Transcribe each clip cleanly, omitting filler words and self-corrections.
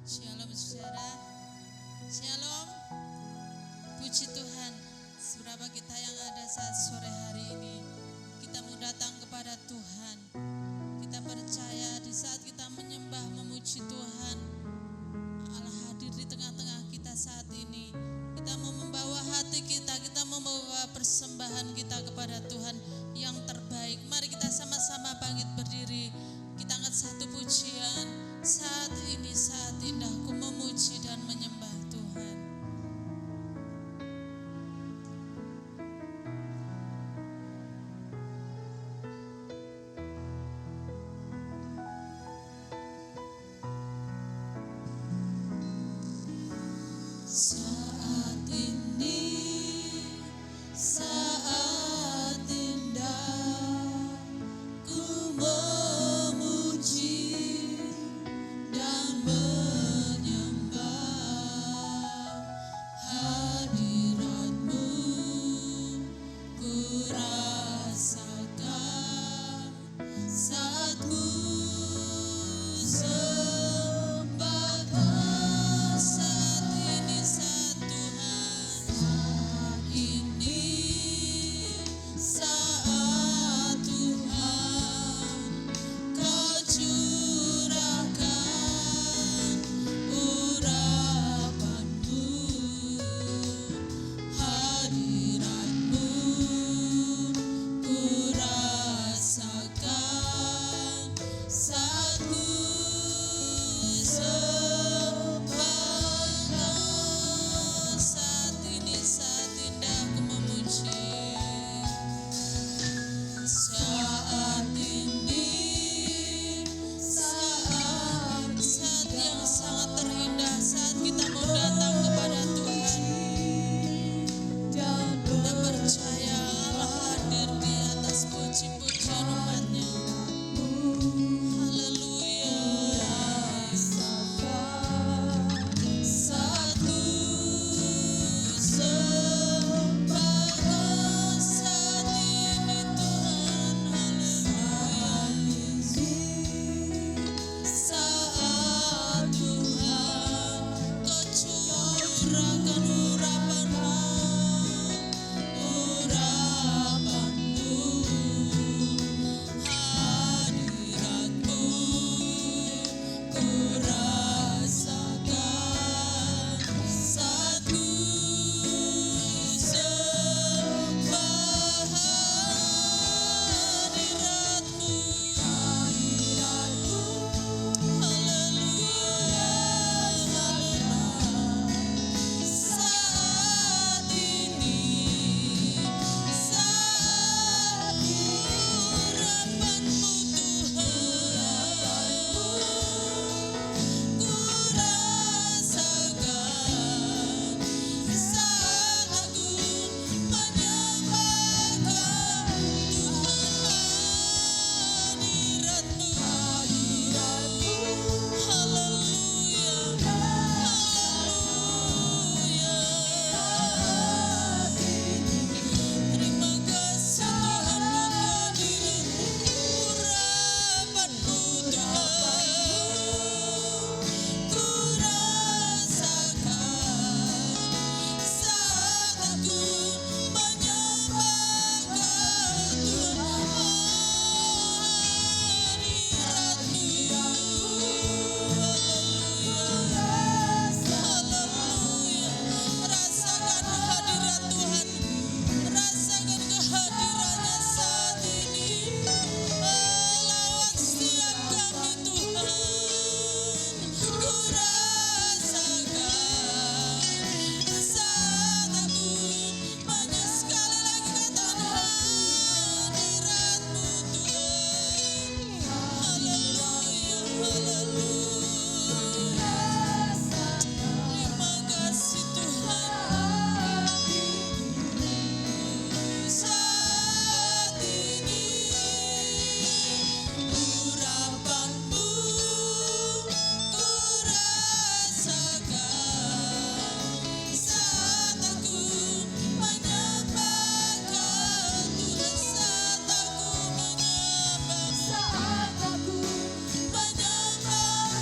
Shalom saudara, Shalom. Puji Tuhan, seberapa kita yang ada saat sore hari ini, kita mau datang kepada Tuhan. Kita percaya di saat kita menyembah, memuji Tuhan, Allah hadir di tengah-tengah kita saat ini. Kita mau membawa hati kita, kita mau membawa persembahan kita kepada Tuhan yang terbaik. Mari kita sama-sama bangkit berdiri. Kita angkat satu pujian. Saat ini saat indahku memuji dan menyembah Tuhan. Saat ini saat indah ku memuji dan menyembah hadirat-Mu, ku rasakan saat ku sembah Kau. Saat ini saat Tuhan, saat ini saat Tuhan, Kau curahkan urapan-Mu, hadirat-Mu, ku rasakan saat ku sembah Kau. Saat ini saat indah ku memuji. Saat ini saat yang sangat terindah, saat kita mau datang kepada Tuhan. Kita percaya Allah hadir di atas puji-pujian umat-Nya. Haleluya. Saat ku sembah Kau, saat ini Tuhan. Haleluya. Saat Tuhan, Kau curahkan urapan-Mu, hadirat-Mu, ku rasakan saat ku sembah hadirat-Mu, haleluya. Saat ini saat urapan-Mu Tuhan, ku rasakan saat aku menyembah Kau Tuhan, hadirat-Mu, haleluya, haleluya. Terima kasih Tuhan buat hadirat-Mu, urapan-Mu Tuhan, ku rasakan saat aku menyembah Kau Tuhan, hadirat-Mu, haleluya. Rasakan hadirat Tuhan, rasakan kehadirannya saat ini. Lawat setiap kami Tuhan, ku rasakan saat aku sekali lagi katakan hadirat-Mu Tuhan, haleluya, haleluya. Terima kasih Tuhan. Saat ini urapan-Mu ku rasakan saat aku menyembah Kau Tuhan, saat aku menyembah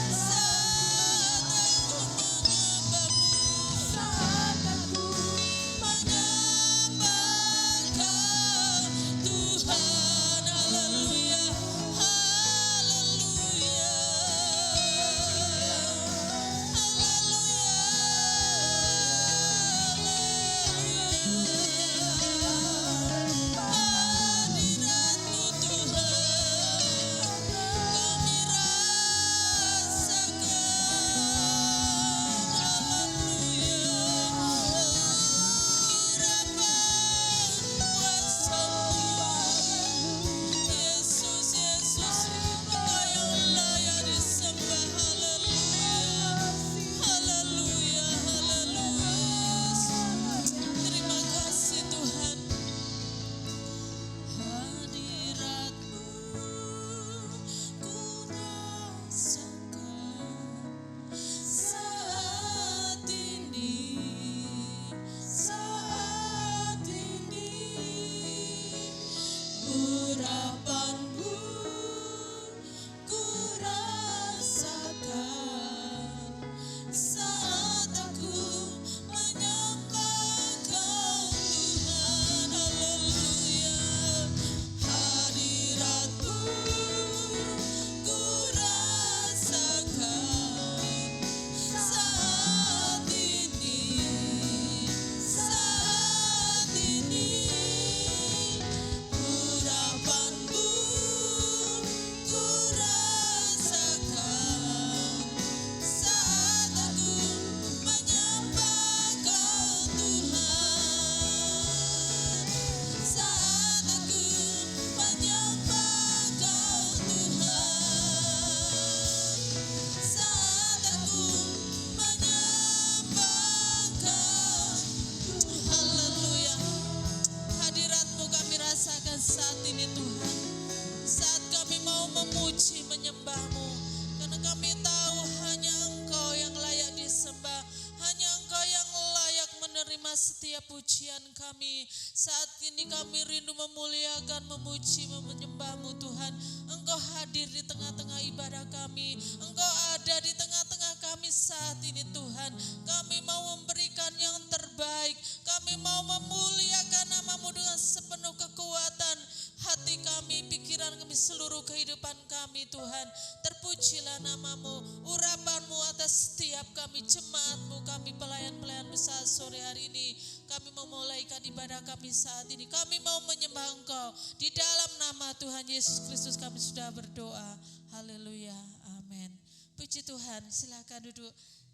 setiap pujian kami. Saat ini kami rindu memuliakan, memuji, menyembah-Mu Tuhan. Engkau hadir di tengah-tengah ibadah kami. Engkau ada di tengah-tengah kami saat ini Tuhan. Kami mau memberikan yang terbaik. Kami mau memuliakan nama-Mu dengan sepenuh kekuatan hati kami, pikiran kami, seluruh kehidupan kami Tuhan. Terpujilah nama-Mu, urapan-Mu atas setiap kami, jemaat-Mu, kami pelayan-pelayan-Mu saat sore hari ini. Kami memulaikan ibadah kami saat ini. Kami mau menyembah Engkau. Di dalam nama Tuhan Yesus Kristus kami sudah berdoa. Haleluya, amin. Puji Tuhan, silakan duduk.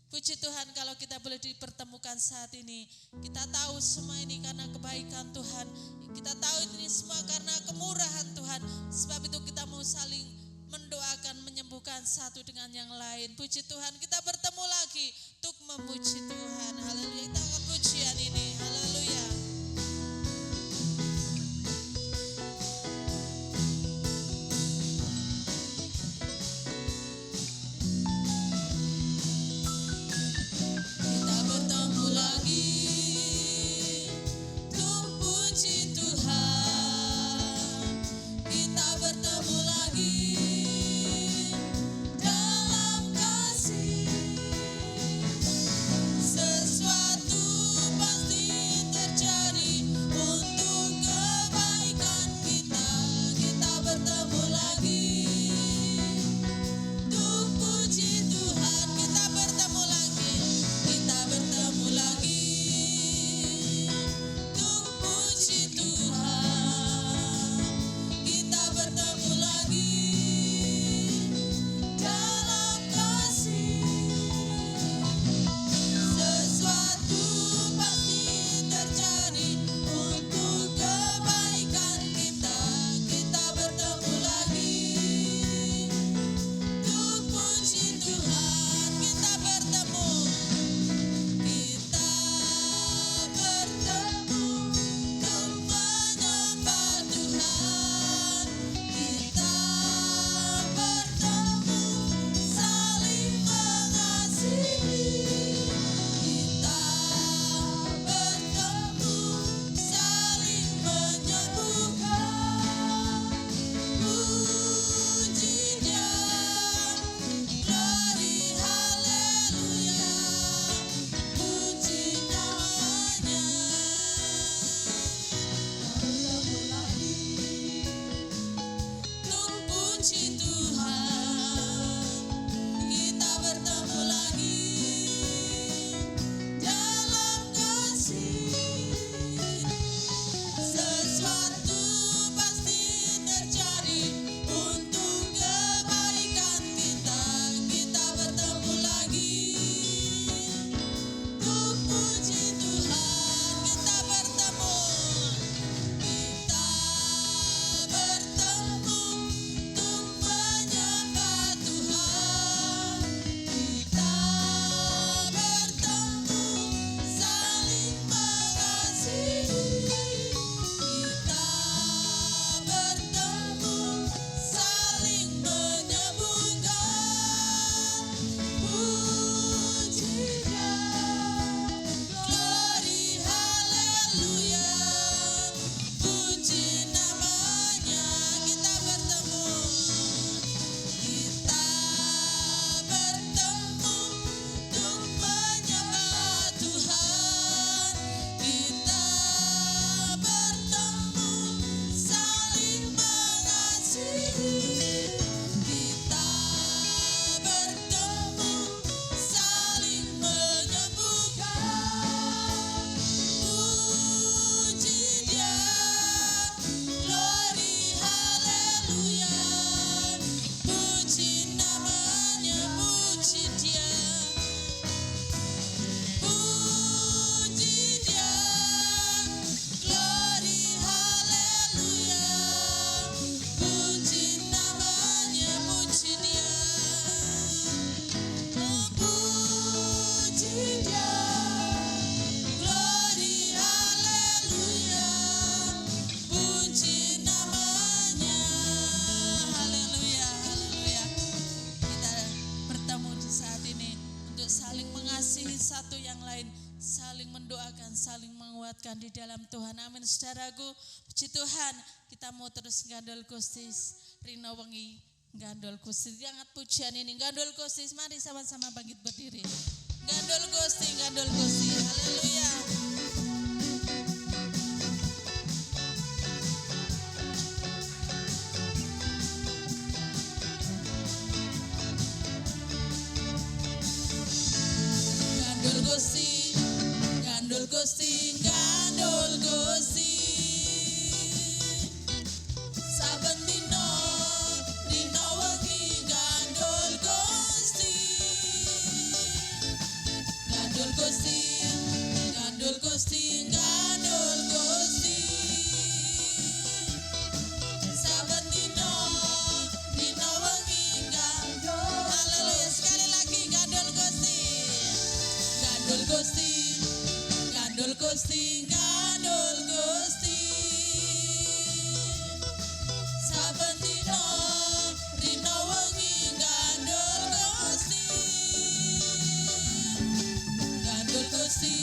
Puji Tuhan kalau kita boleh dipertemukan saat ini. Kita tahu semua ini karena kebaikan Tuhan. Kita tahu ini semua karena kemurahan Tuhan. Sebab itu kita mau saling mendoakan, menyembuhkan satu dengan yang lain. Puji Tuhan, kita bertemu lagi untuk memuji Tuhan. Haleluya, kita akan pujian ini. Haleluya. saling mendoakan, saling menguatkan di dalam Tuhan. Amin saudaraku. Puji Tuhan, kita mau terus gandol Gusti rina wengi gandol Gusti. Angkat pujian ini gandol Gusti. Mari sama-sama bangkit berdiri. Gandol Gusti, gandol Gusti. Haleluya. Gandol Gusti, gandol Gusti, gandol Gusti. Saben dino dino wengi gandol Gusti. Gandol Gusti, gandol Gusti, gandol Gusti. Saben dino dino wengi gandol. Haleluya, sekali lagi gandol Gusti. Gandol Gusti, gandol Gusti, gandol Gusti. Saben dino dino wengi gandol Gusti. Gandol Gusti,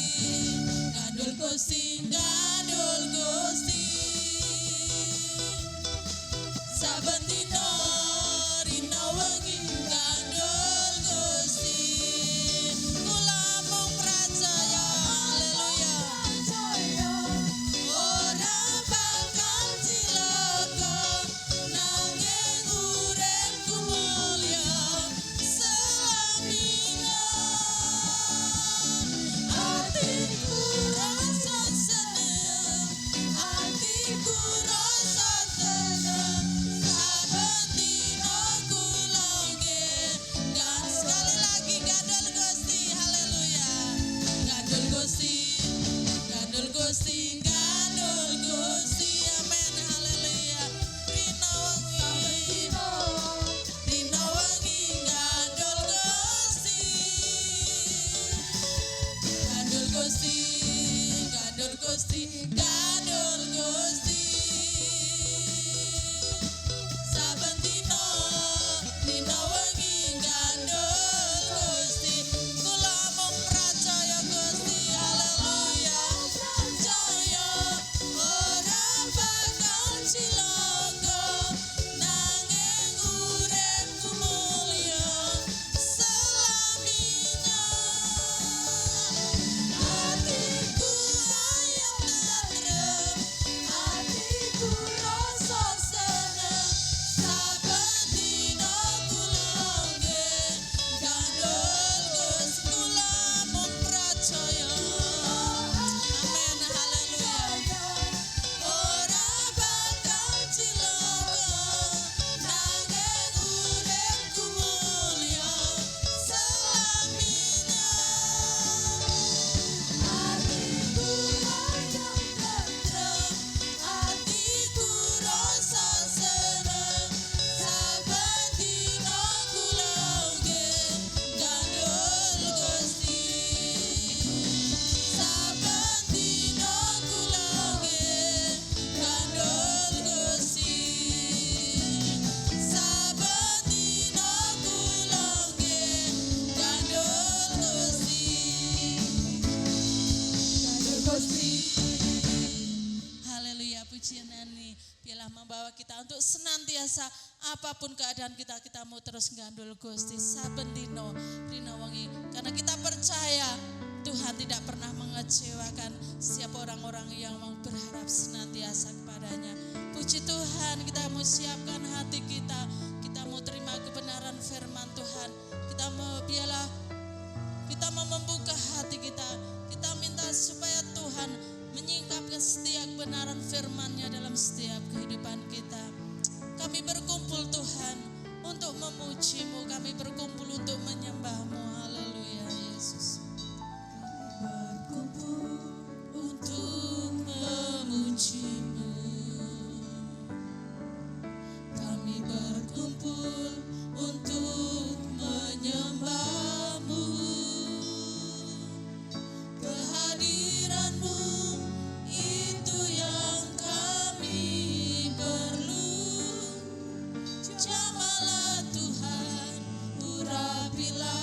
gandol Gusti, gandol Gusti. Saben dino dino wengi gandol Gusti. Kula mung pracaya, haleluya. Ora bakal cilaka, nanging uripku mulya selaminya. Atiku rasa seneng, atiku rasa tenang. Saben dino kula nggih dan sekali lagi gandol Gusti, haleluya. Gandol Gusti, gandol Gusti, gandol Gusti, amin, haleluya. Rina wengi, rina wengi gandol Gusti. Gandol Gusti, gandol Gusti, gandol Gusti. Saben dino dino wengi gandol Gusti. Kula mung pracaya Gusti, haleluya. Pracaya ora bakal cilaka, nanging uripku mulya selaminya. Atiku ayem tentrem, atiku rasa seneng. Saben dino kula nggih gandol Gusti. Kula mung pracaya, amin, haleluya. Ora bakal cilaka, nanging uripku mulya selaminya. Atiku ayem tentrem, atiku rasa seneng. Saben dino kula nggih gandol Gusti. Saben dino kula nggih gandol Gusti. Saben dino kula nggih gandol Gusti. Gandol Gusti. Haleluya, pujian ini biarlah membawa kita untuk senantiasa apapun keadaan kita mau terus gandol Gusti saben dino rina wengi, karena kita percaya Tuhan tidak pernah mengecewakan setiap orang-orang yang mau berharap senantiasa kepadanya. Puji Tuhan, kita mau siapkan hati kita mau terima kebenaran firman Tuhan. Kita mau biarlah kita mau membuka hati kita minta supaya Tuhan menyingkapkan setiap kebenaran firman-Nya dalam setiap kehidupan kita. Kami berkumpul Tuhan untuk memuji-Mu, kami berkumpul untuk menyembah-Mu. Haleluya Yesus. Berkumpul untuk memuji-Mu. Kami berkumpul untuk menyembah-Mu. Kehadiran-Mu itu yang kami perlu. Jamalah Tuhan, urapilah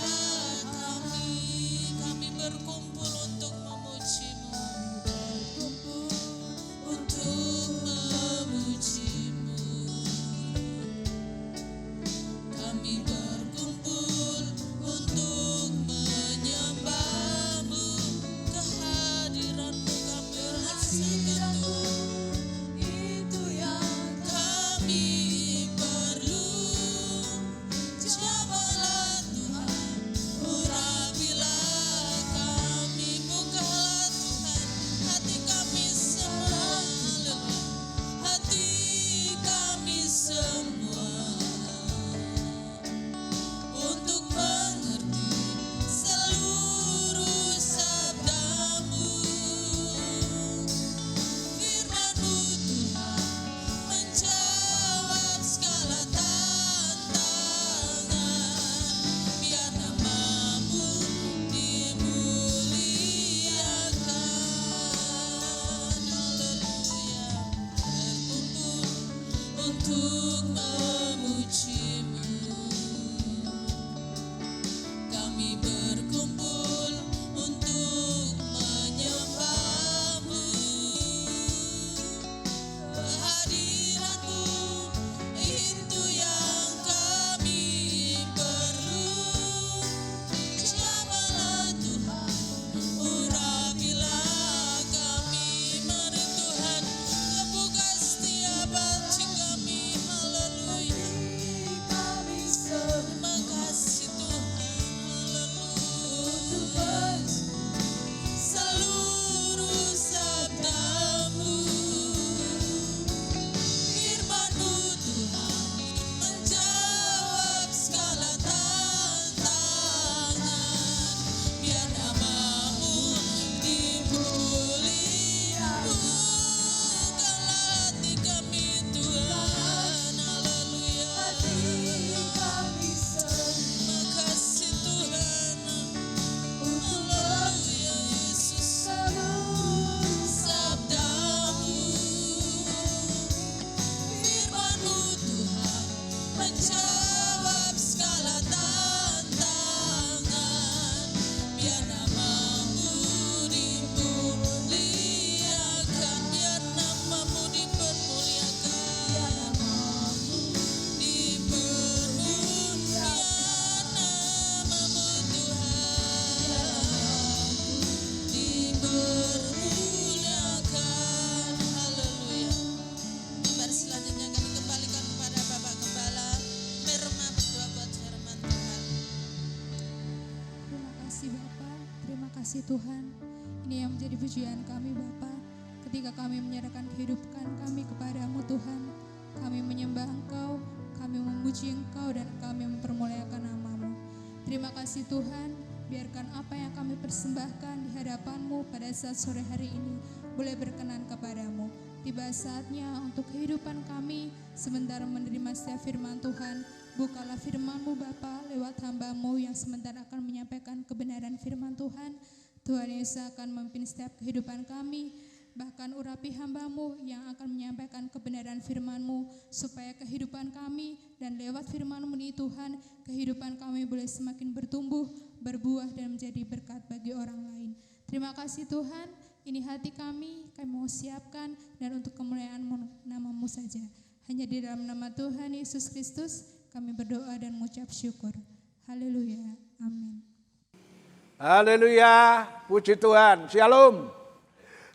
kasih Bapa, terima kasih Tuhan. Ini yang menjadi pujian kami Bapa. Ketika kami menyerahkan kehidupan kami kepadamu Tuhan, kami menyembah Engkau, kami memuji Engkau, dan kami mempermuliakan nama-Mu. Terima kasih Tuhan, biarkan apa yang kami persembahkan di hadapan-Mu pada saat sore hari ini boleh berkenan kepadamu. Tiba saatnya untuk kehidupan kami sementara menerima setiap firman Tuhan. Bukalah firman-Mu Bapa lewat hamba-Mu yang sementara akan menyampaikan kebenaran firman Tuhan. Tuhan Yesus akan memimpin setiap kehidupan kami. Bahkan urapi hamba-Mu yang akan menyampaikan kebenaran firman-Mu, supaya kehidupan kami dan lewat firman-Mu ini Tuhan, kehidupan kami boleh semakin bertumbuh, berbuah, dan menjadi berkat bagi orang lain. Terima kasih Tuhan, ini hati kami mau siapkan dan untuk kemuliaan nama-Mu saja. Hanya di dalam nama Tuhan Yesus Kristus kami berdoa dan mengucap syukur. Haleluya, amin. Haleluya, puji Tuhan, shalom.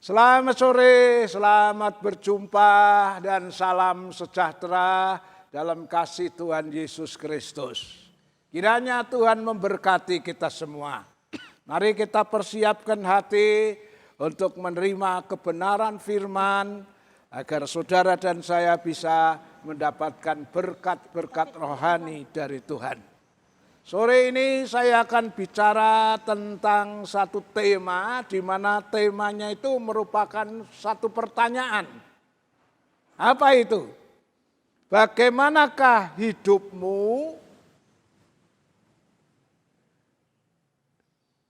Selamat sore, selamat berjumpa dan salam sejahtera dalam kasih Tuhan Yesus Kristus. Kiranya Tuhan memberkati kita semua. Mari kita persiapkan hati untuk menerima kebenaran firman agar saudara dan saya bisa mendapatkan berkat-berkat rohani dari Tuhan. Sore ini saya akan bicara tentang satu tema di mana temanya itu merupakan satu pertanyaan. Apa itu? Bagaimanakah hidupmu?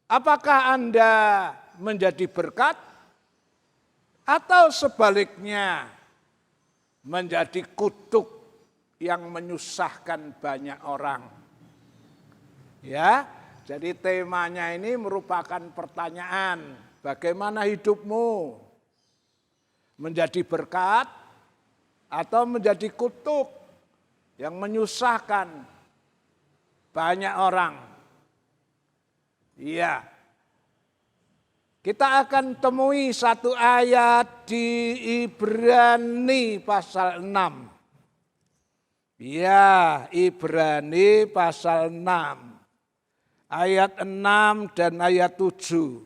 Apakah Anda menjadi berkat atau sebaliknya menjadi kutuk yang menyusahkan banyak orang? Ya, jadi temanya ini merupakan pertanyaan, bagaimana hidupmu? Menjadi berkat atau menjadi kutuk yang menyusahkan banyak orang? Iya. Kita akan temui satu ayat di Ibrani pasal 6. Ya, Ibrani pasal 6. Ayat 6 dan ayat 7.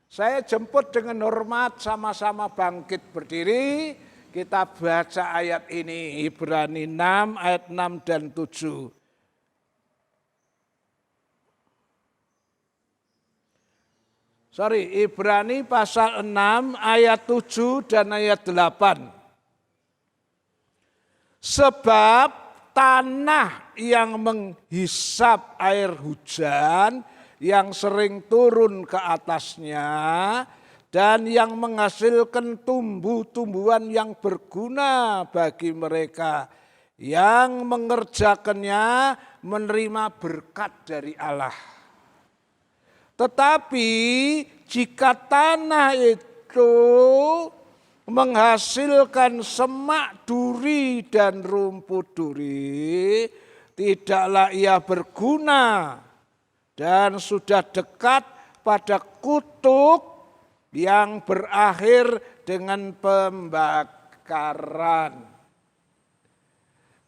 Saya jemput dengan hormat, sama-sama bangkit berdiri. Kita baca ayat ini, Ibrani 6 ayat 6 dan 7. Ibrani pasal 6 ayat 7 dan ayat 8. Sebab tanah yang menghisap air hujan yang sering turun ke atasnya dan yang menghasilkan tumbuh-tumbuhan yang berguna bagi mereka yang mengerjakannya menerima berkat dari Allah. Tetapi jika tanah itu menghasilkan semak duri dan rumput duri, tidaklah ia berguna dan sudah dekat pada kutuk yang berakhir dengan pembakaran.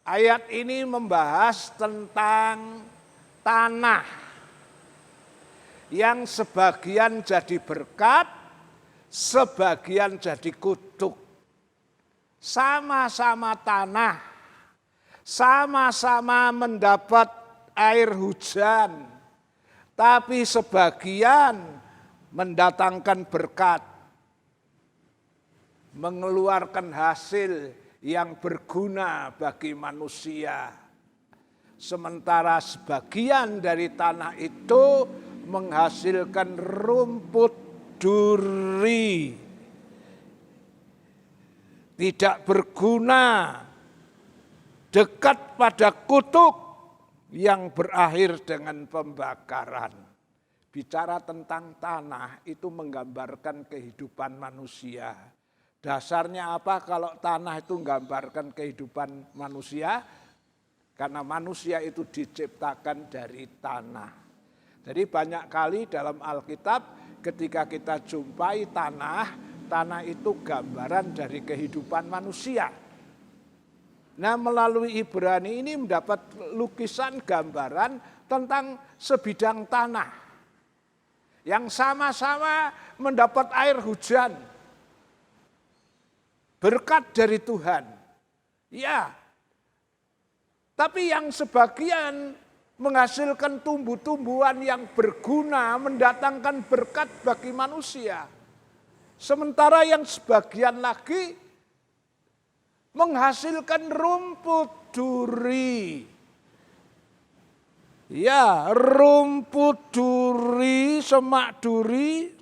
Ayat ini membahas tentang tanah yang sebagian jadi berkat, sebagian jadi kutuk. Sama-sama tanah, sama-sama mendapat air hujan, tapi sebagian mendatangkan berkat, mengeluarkan hasil yang berguna bagi manusia. Sementara sebagian dari tanah itu menghasilkan rumput duri, tidak berguna, dekat pada kutuk yang berakhir dengan pembakaran. Bicara tentang tanah itu menggambarkan kehidupan manusia. Dasarnya apa kalau tanah itu menggambarkan kehidupan manusia? Karena manusia itu diciptakan dari tanah. Jadi banyak kali dalam Alkitab ketika kita jumpai tanah itu gambaran dari kehidupan manusia. Nah, melalui Ibrani ini mendapat lukisan gambaran tentang sebidang tanah. yang sama-sama mendapat air hujan. Berkat dari Tuhan. Ya, tapi yang sebagian menghasilkan tumbuh-tumbuhan yang berguna, mendatangkan berkat bagi manusia. Sementara yang sebagian lagi menghasilkan rumput duri. Ya, rumput duri, semak duri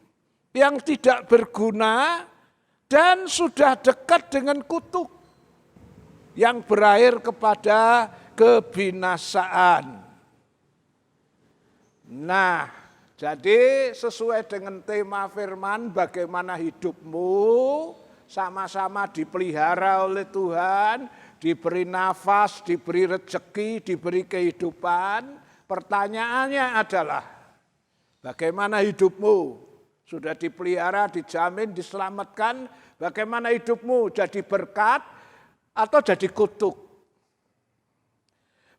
yang tidak berguna dan sudah dekat dengan kutuk yang berakhir kepada kebinasaan. Nah, jadi sesuai dengan tema firman, bagaimana hidupmu sama-sama dipelihara oleh Tuhan, diberi nafas, diberi rezeki, diberi kehidupan. Pertanyaannya adalah, bagaimana hidupmu? Sudah dipelihara, dijamin, diselamatkan, bagaimana hidupmu? Jadi berkat atau jadi kutuk?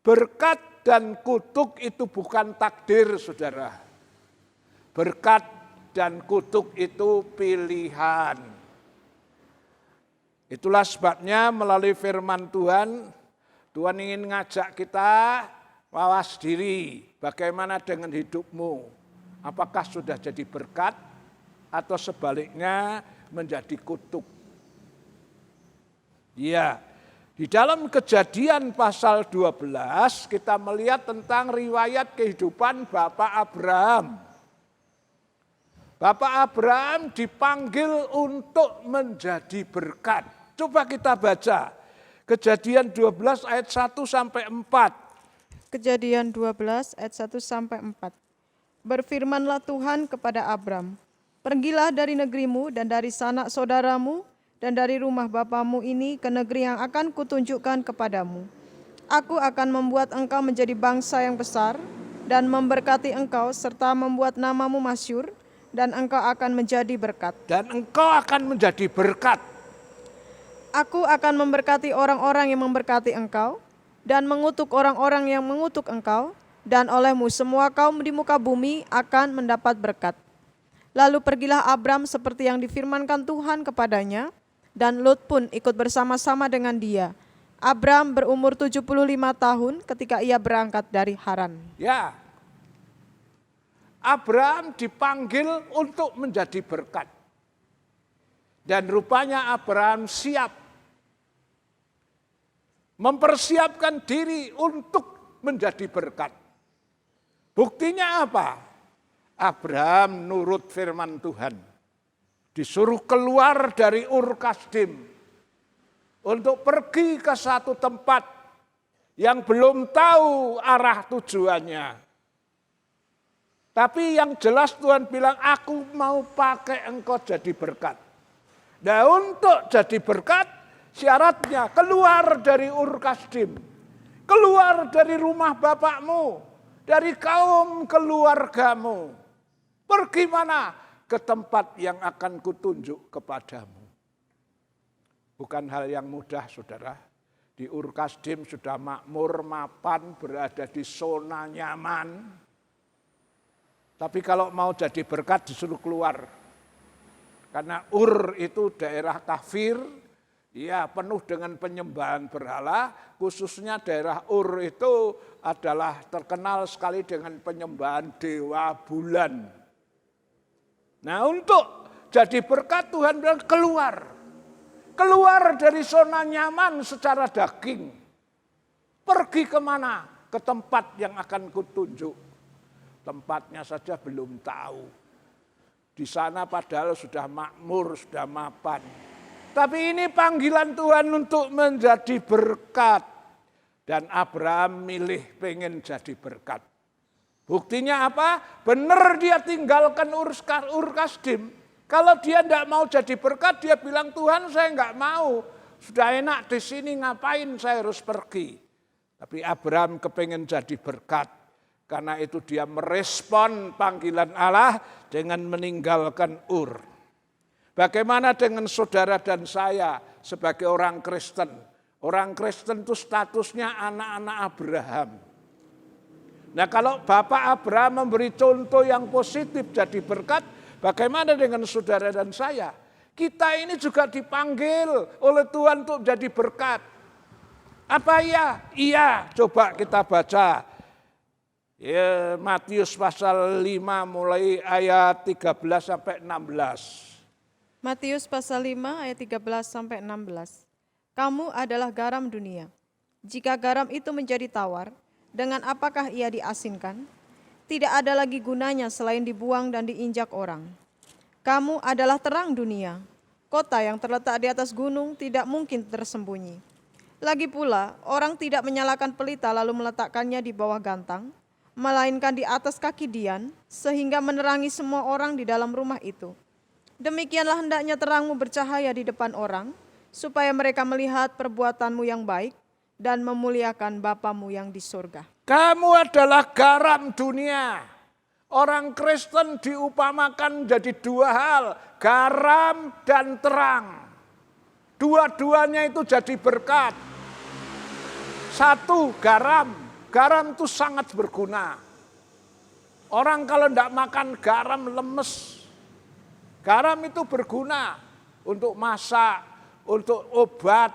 Berkat dan kutuk itu bukan takdir, saudara. Berkat dan kutuk itu pilihan. Itulah sebabnya melalui firman Tuhan, Tuhan ingin ngajak kita mawas diri. Bagaimana dengan hidupmu? Apakah sudah jadi berkat atau sebaliknya menjadi kutuk? Ya, di dalam Kejadian pasal 12 kita melihat tentang riwayat kehidupan Bapak Abraham. Bapak Abraham dipanggil untuk menjadi berkat. Coba kita baca Kejadian 12 ayat 1 sampai 4. Kejadian 12 ayat 1 sampai 4. Berfirmanlah Tuhan kepada Abram, pergilah dari negerimu dan dari sanak saudaramu dan dari rumah bapamu ini ke negeri yang akan kutunjukkan kepadamu. Aku akan membuat engkau menjadi bangsa yang besar dan memberkati engkau serta membuat namamu masyhur dan engkau akan menjadi berkat. Dan engkau akan menjadi berkat. Aku akan memberkati orang-orang yang memberkati engkau dan mengutuk orang-orang yang mengutuk engkau, dan olehmu semua kaum di muka bumi akan mendapat berkat. Lalu pergilah Abram seperti yang difirmankan Tuhan kepadanya, dan Lot pun ikut bersama-sama dengan dia. Abram berumur 75 tahun ketika ia berangkat dari Haran. Ya, Abraham dipanggil untuk menjadi berkat. Dan rupanya Abraham siap mempersiapkan diri untuk menjadi berkat. Buktinya apa? Abraham nurut firman Tuhan. Disuruh keluar dari Ur Kasdim untuk pergi ke satu tempat yang belum tahu arah tujuannya. Tapi yang jelas Tuhan bilang, aku mau pakai engkau jadi berkat. Nah, untuk jadi berkat, syaratnya keluar dari Ur Kasdim, keluar dari rumah bapakmu, dari kaum keluargamu. Pergi mana? Ke tempat yang akan kutunjuk kepadamu. Bukan hal yang mudah, saudara. Di Ur Kasdim sudah makmur, mapan, berada di zona nyaman. Tapi kalau mau jadi berkat disuruh keluar. Karena Ur itu daerah kafir, ya penuh dengan penyembahan berhala, khususnya daerah Ur itu adalah terkenal sekali dengan penyembahan dewa bulan. Nah, untuk jadi berkat Tuhan bilang keluar. Keluar dari zona nyaman secara daging. Pergi kemana? Ke tempat yang akan kutunjuk. Tempatnya saja belum tahu. Di sana padahal sudah makmur, sudah mapan. Tapi ini panggilan Tuhan untuk menjadi berkat. Dan Abraham milih pengen jadi berkat. Buktinya apa? Benar dia tinggalkan Ur Kasdim. Kalau dia tidak mau jadi berkat, dia bilang, Tuhan saya enggak mau. Sudah enak di sini, ngapain saya harus pergi. Tapi Abraham kepengen jadi berkat. Karena itu dia merespon panggilan Allah dengan meninggalkan Ur. Bagaimana dengan saudara dan saya sebagai orang Kristen? Orang Kristen itu statusnya anak-anak Abraham. Nah kalau Bapak Abraham memberi contoh yang positif jadi berkat, bagaimana dengan saudara dan saya? Kita ini juga dipanggil oleh Tuhan untuk jadi berkat. Apa iya? Iya, coba kita baca. Ya, Matius pasal 5 mulai ayat 13 sampai 16. Matius pasal 5 ayat 13 sampai 16. Kamu adalah garam dunia. Jika garam itu menjadi tawar, dengan apakah ia diasinkan? Tidak ada lagi gunanya selain dibuang dan diinjak orang. Kamu adalah terang dunia. Kota yang terletak di atas gunung tidak mungkin tersembunyi. Lagi pula, orang tidak menyalakan pelita lalu meletakkannya di bawah gantang, melainkan di atas kaki dian, sehingga menerangi semua orang di dalam rumah itu. Demikianlah hendaknya terangmu bercahaya di depan orang, supaya mereka melihat perbuatanmu yang baik, dan memuliakan Bapamu yang di surga. Kamu adalah garam dunia. Orang Kristen diupamakan jadi dua hal, garam dan terang. Dua-duanya itu jadi berkat. Satu, garam. Garam itu sangat berguna. Orang kalau tidak makan garam lemes. Garam itu berguna untuk masak, untuk obat.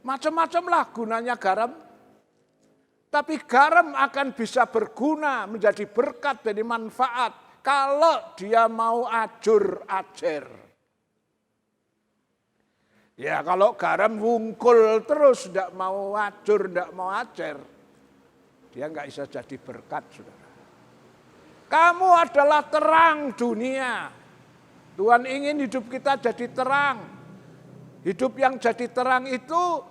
Macam-macam lah gunanya garam. Tapi garam akan bisa berguna menjadi berkat dan manfaat kalau dia mau ajur-ajar. Ya kalau garam wungkul terus, tidak mau ajur, tidak mau ajar, dia nggak bisa jadi berkat, saudara. Kamu adalah terang dunia. Tuhan ingin hidup kita jadi terang. Hidup yang jadi terang itu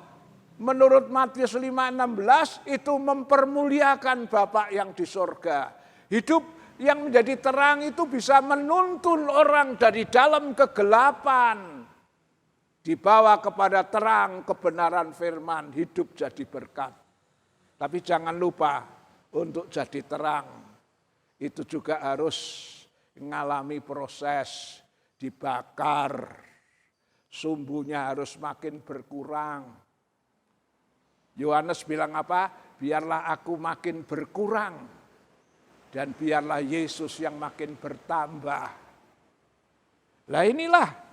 menurut Matius 5:16 itu mempermuliakan Bapa yang di sorga. Hidup yang menjadi terang itu bisa menuntun orang dari dalam kegelapan. Dibawa kepada terang kebenaran firman, hidup jadi berkat. Tapi jangan lupa untuk jadi terang. Itu juga harus mengalami proses dibakar. Sumbunya harus makin berkurang. Yohanes bilang apa? Biarlah aku makin berkurang. Dan biarlah Yesus yang makin bertambah. Lah inilah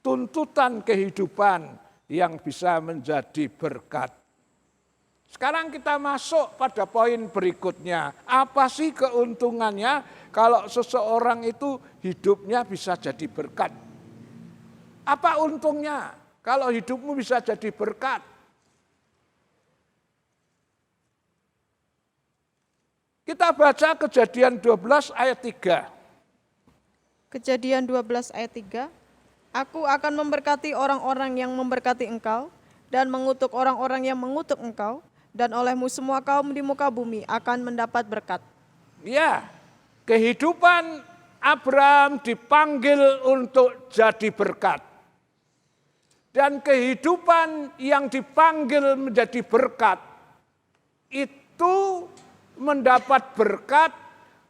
tuntutan kehidupan yang bisa menjadi berkat. Sekarang kita masuk pada poin berikutnya. Apa sih keuntungannya kalau seseorang itu hidupnya bisa jadi berkat? Apa untungnya kalau hidupmu bisa jadi berkat? Kita baca Kejadian 12 ayat 3. Kejadian 12 ayat 3. Aku akan memberkati orang-orang yang memberkati engkau, dan mengutuk orang-orang yang mengutuk engkau, dan olehmu semua kaum di muka bumi akan mendapat berkat. Ya, kehidupan Abraham dipanggil untuk jadi berkat. Dan kehidupan yang dipanggil menjadi berkat, itu mendapat berkat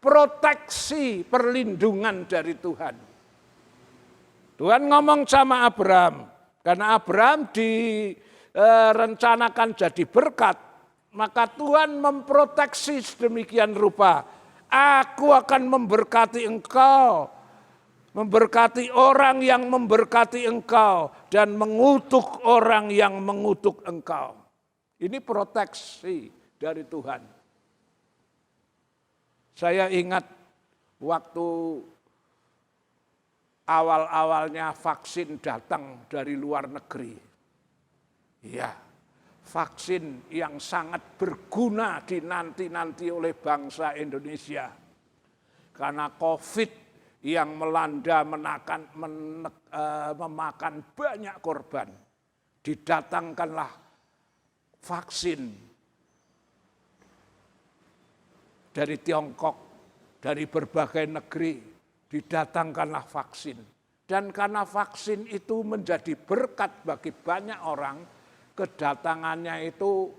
proteksi, perlindungan dari Tuhan. Tuhan ngomong sama Abraham, karena Abraham direncanakan jadi berkat, maka Tuhan memproteksi sedemikian rupa. Aku akan memberkati engkau, memberkati orang yang memberkati engkau, dan mengutuk orang yang mengutuk engkau. Ini proteksi dari Tuhan. Saya ingat waktu awal-awalnya vaksin datang dari luar negeri. Ya, vaksin yang sangat berguna dinanti-nanti oleh bangsa Indonesia. Karena COVID yang melanda memakan banyak korban. Didatangkanlah vaksin dari Tiongkok, dari berbagai negeri. Didatangkanlah vaksin. Dan karena vaksin itu menjadi berkat bagi banyak orang, kedatangannya itu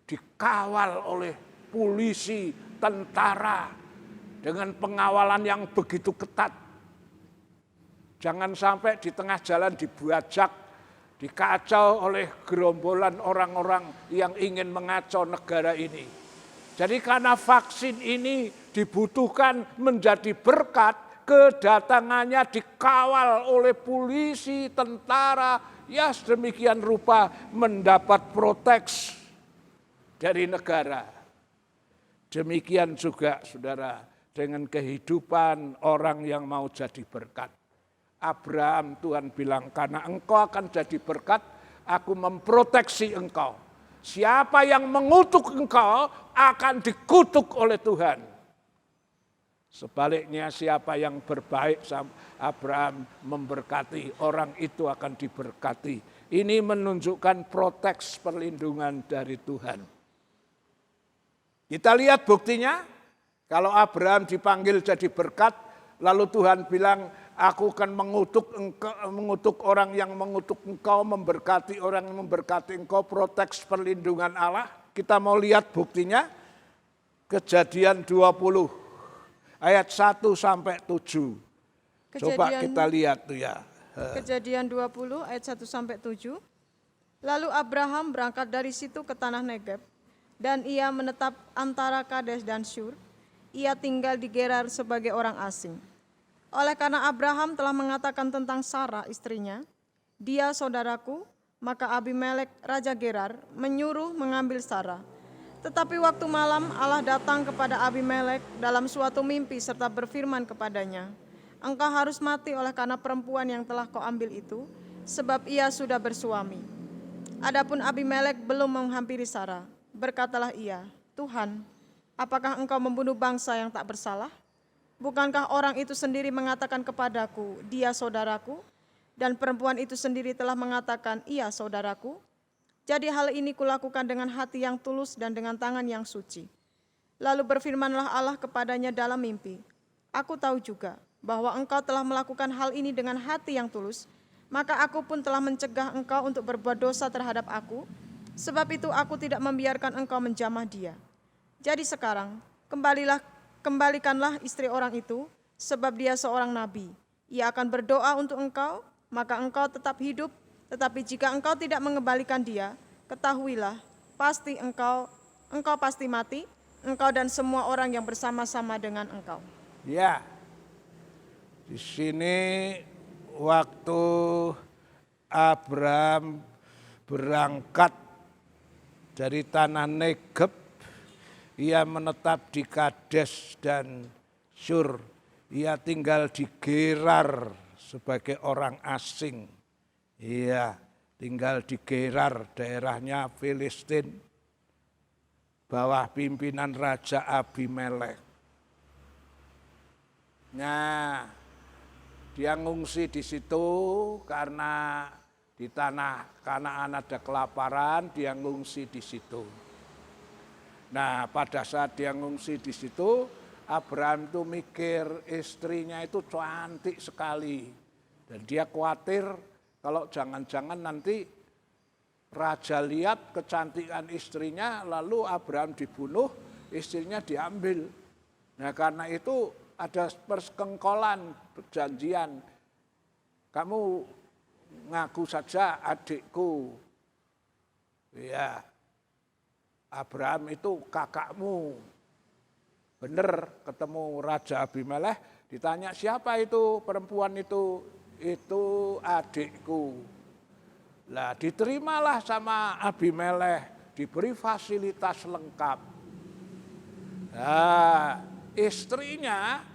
dikawal oleh polisi, tentara, dengan pengawalan yang begitu ketat. Jangan sampai di tengah jalan dibajak, dikacau oleh gerombolan orang-orang yang ingin mengacau negara ini. Jadi karena vaksin ini dibutuhkan menjadi berkat, kedatangannya dikawal oleh polisi, tentara, ya sedemikian rupa mendapat proteksi dari negara. Demikian juga saudara dengan kehidupan orang yang mau jadi berkat. Abraham Tuhan bilang, karena engkau akan jadi berkat, aku memproteksi engkau. Siapa yang mengutuk engkau akan dikutuk oleh Tuhan. Sebaliknya siapa yang berbaik, Abraham memberkati, orang itu akan diberkati. Ini menunjukkan proteksi perlindungan dari Tuhan. Kita lihat buktinya, kalau Abraham dipanggil jadi berkat, lalu Tuhan bilang, aku akan mengutuk orang yang mengutuk engkau, memberkati orang yang memberkati engkau, proteksi perlindungan Allah. Kita mau lihat buktinya, Kejadian 20 ayat 1 sampai 7. Coba kita lihat tuh ya. Kejadian 20 ayat 1 sampai 7. Lalu Abraham berangkat dari situ ke tanah Negeb, dan ia menetap antara Kades dan Syur. Ia tinggal di Gerar sebagai orang asing. Oleh karena Abraham telah mengatakan tentang Sarah istrinya, dia saudaraku, maka Abimelek Raja Gerar menyuruh mengambil Sarah. Tetapi waktu malam Allah datang kepada Abimelek dalam suatu mimpi serta berfirman kepadanya, engkau harus mati oleh karena perempuan yang telah kau ambil itu, sebab ia sudah bersuami. Adapun Abimelek belum menghampiri Sarah, berkatalah ia, Tuhan, apakah engkau membunuh bangsa yang tak bersalah? Bukankah orang itu sendiri mengatakan kepadaku, dia saudaraku, dan perempuan itu sendiri telah mengatakan, ia saudaraku? Jadi hal ini kulakukan dengan hati yang tulus dan dengan tangan yang suci. Lalu berfirmanlah Allah kepadanya dalam mimpi, aku tahu juga bahwa engkau telah melakukan hal ini dengan hati yang tulus, maka aku pun telah mencegah engkau untuk berbuat dosa terhadap aku, sebab itu aku tidak membiarkan engkau menjamah dia. Jadi sekarang, kembalikanlah istri orang itu, sebab dia seorang nabi. Ia akan berdoa untuk engkau, maka engkau tetap hidup. Tetapi jika engkau tidak mengembalikan dia, ketahuilah, pasti engkau pasti mati, engkau dan semua orang yang bersama-sama dengan engkau. Ya, di sini waktu Abraham berangkat dari tanah Negeb, ia menetap di Kades dan Syur. Ia tinggal di Gerar sebagai orang asing. Ia tinggal di Gerar, daerahnya Filistin, bawah pimpinan Raja Abimelek. Nah, dia ngungsi di situ karena di tanah Kanaan ada kelaparan, dia ngungsi di situ. Nah, pada saat dia ngungsi di situ, Abraham itu mikir istrinya itu cantik sekali. Dan dia khawatir kalau jangan-jangan nanti raja lihat kecantikan istrinya, lalu Abraham dibunuh, istrinya diambil. Nah, karena itu ada persekongkolan, perjanjian. Kamu ngaku saja adikku. Ya, Abraham itu kakakmu. Benar, ketemu Raja Abimelek, ditanya siapa itu perempuan itu adikku. Lah diterimalah sama Abimelek, diberi fasilitas lengkap. Nah, istrinya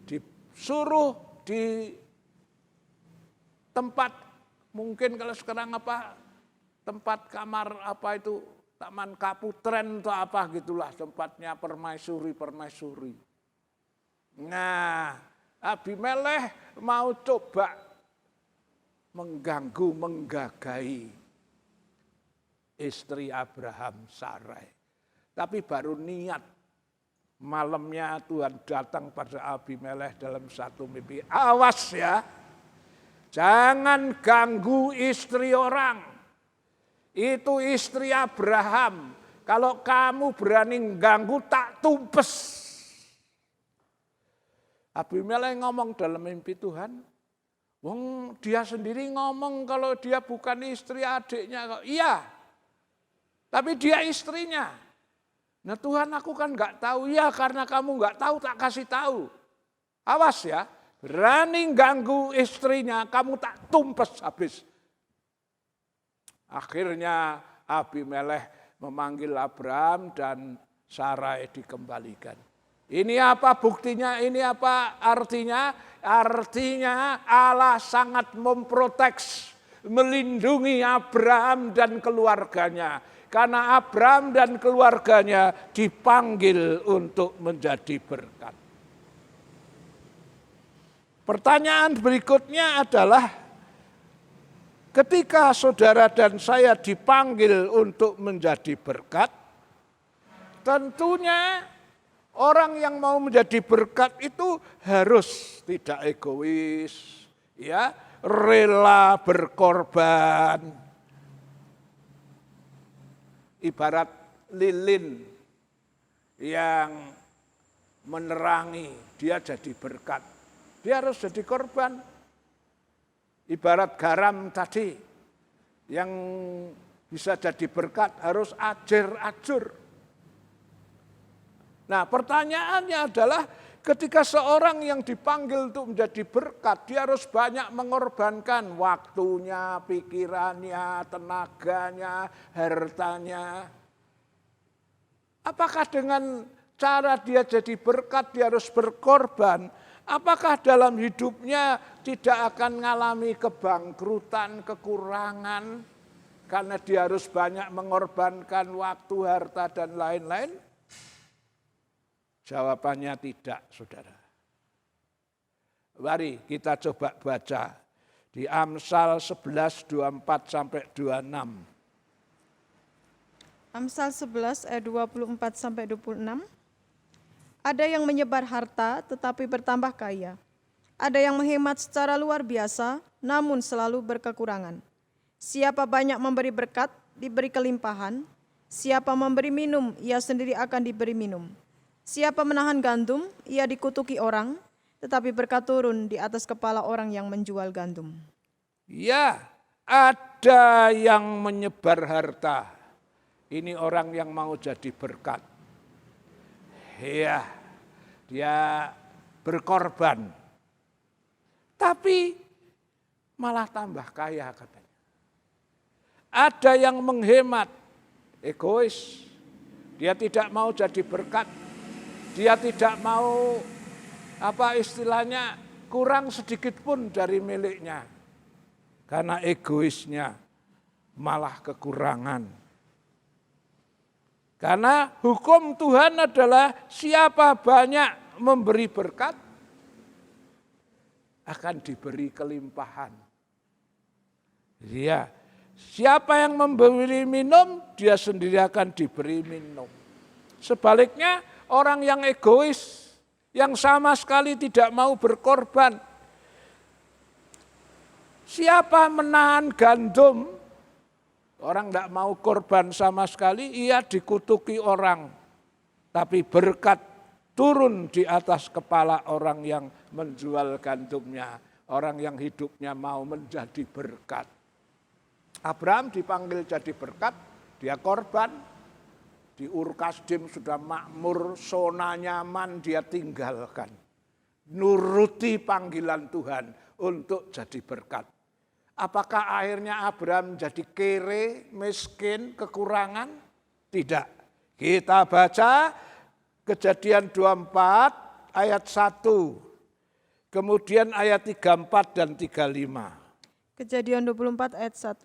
disuruh di tempat, mungkin kalau sekarang tempat kamar itu, Taman Kaputren atau apa gitulah tempatnya permaisuri. Nah, Abimelek mau coba mengganggu, menggagai istri Abraham, Sarai. Tapi baru niat, malamnya Tuhan datang pada Abimelek dalam satu mimpi. Awas ya, jangan ganggu istri orang. Itu istri Abraham. Kalau kamu berani ganggu, tak tumpes. Abimelek ngomong dalam mimpi Tuhan. Wong dia sendiri ngomong kalau dia bukan istri adiknya. Iya, tapi dia istrinya. Nah Tuhan aku kan nggak tahu, ya karena kamu nggak tahu tak kasih tahu. Awas ya, berani ganggu istrinya, kamu tak tumpes habis. Akhirnya Abimelekh memanggil Abraham dan Sarai dikembalikan. Ini apa buktinya, ini apa artinya? Artinya Allah sangat memprotek, melindungi Abraham dan keluarganya. Karena Abraham dan keluarganya dipanggil untuk menjadi berkat. Pertanyaan berikutnya adalah, ketika saudara dan saya dipanggil untuk menjadi berkat, tentunya orang yang mau menjadi berkat itu harus tidak egois, ya, rela berkorban. Ibarat lilin yang menerangi, dia jadi berkat. Dia harus jadi korban. Ibarat garam tadi yang bisa jadi berkat harus ajar-ajur. Nah pertanyaannya adalah ketika seorang yang dipanggil untuk menjadi berkat, dia harus banyak mengorbankan waktunya, pikirannya, tenaganya, hartanya. Apakah dengan cara dia jadi berkat, dia harus berkorban? Apakah dalam hidupnya tidak akan mengalami kebangkrutan, kekurangan, karena dia harus banyak mengorbankan waktu, harta, dan lain-lain? Jawabannya tidak, saudara. Mari kita coba baca di Amsal 11, 24 sampai 26. Amsal 11 ayat 24 sampai 26. Ada yang menyebar harta tetapi bertambah kaya. Ada yang menghemat secara luar biasa namun selalu berkekurangan. Siapa banyak memberi berkat diberi kelimpahan. Siapa memberi minum ia sendiri akan diberi minum. Siapa menahan gandum, ia dikutuki orang, tetapi berkat turun di atas kepala orang yang menjual gandum. Ya, ada yang menyebar harta. Ini orang yang mau jadi berkat. Ya, dia berkorban. Tapi malah tambah kaya katanya. Ada yang menghemat, egois. Dia tidak mau jadi berkat. Dia tidak mau kurang sedikit pun dari miliknya. Karena egoisnya malah kekurangan. Karena hukum Tuhan adalah siapa banyak memberi berkat akan diberi kelimpahan. Ya, siapa yang memberi minum dia sendiri akan diberi minum. Sebaliknya orang yang egois, yang sama sekali tidak mau berkorban. Siapa menahan gandum, orang tidak mau korban sama sekali, ia dikutuki orang. Tapi berkat turun di atas kepala orang yang menjual gandumnya. Orang yang hidupnya mau menjadi berkat. Abraham dipanggil jadi berkat, dia korban. Di Ur Kasdim sudah makmur, zona nyaman dia tinggalkan. Nuruti panggilan Tuhan untuk jadi berkat. Apakah akhirnya Abraham jadi kere, miskin, kekurangan? Tidak. Kita baca Kejadian 24 ayat 1. Kemudian ayat 34 dan 35. Kejadian 24 ayat 1.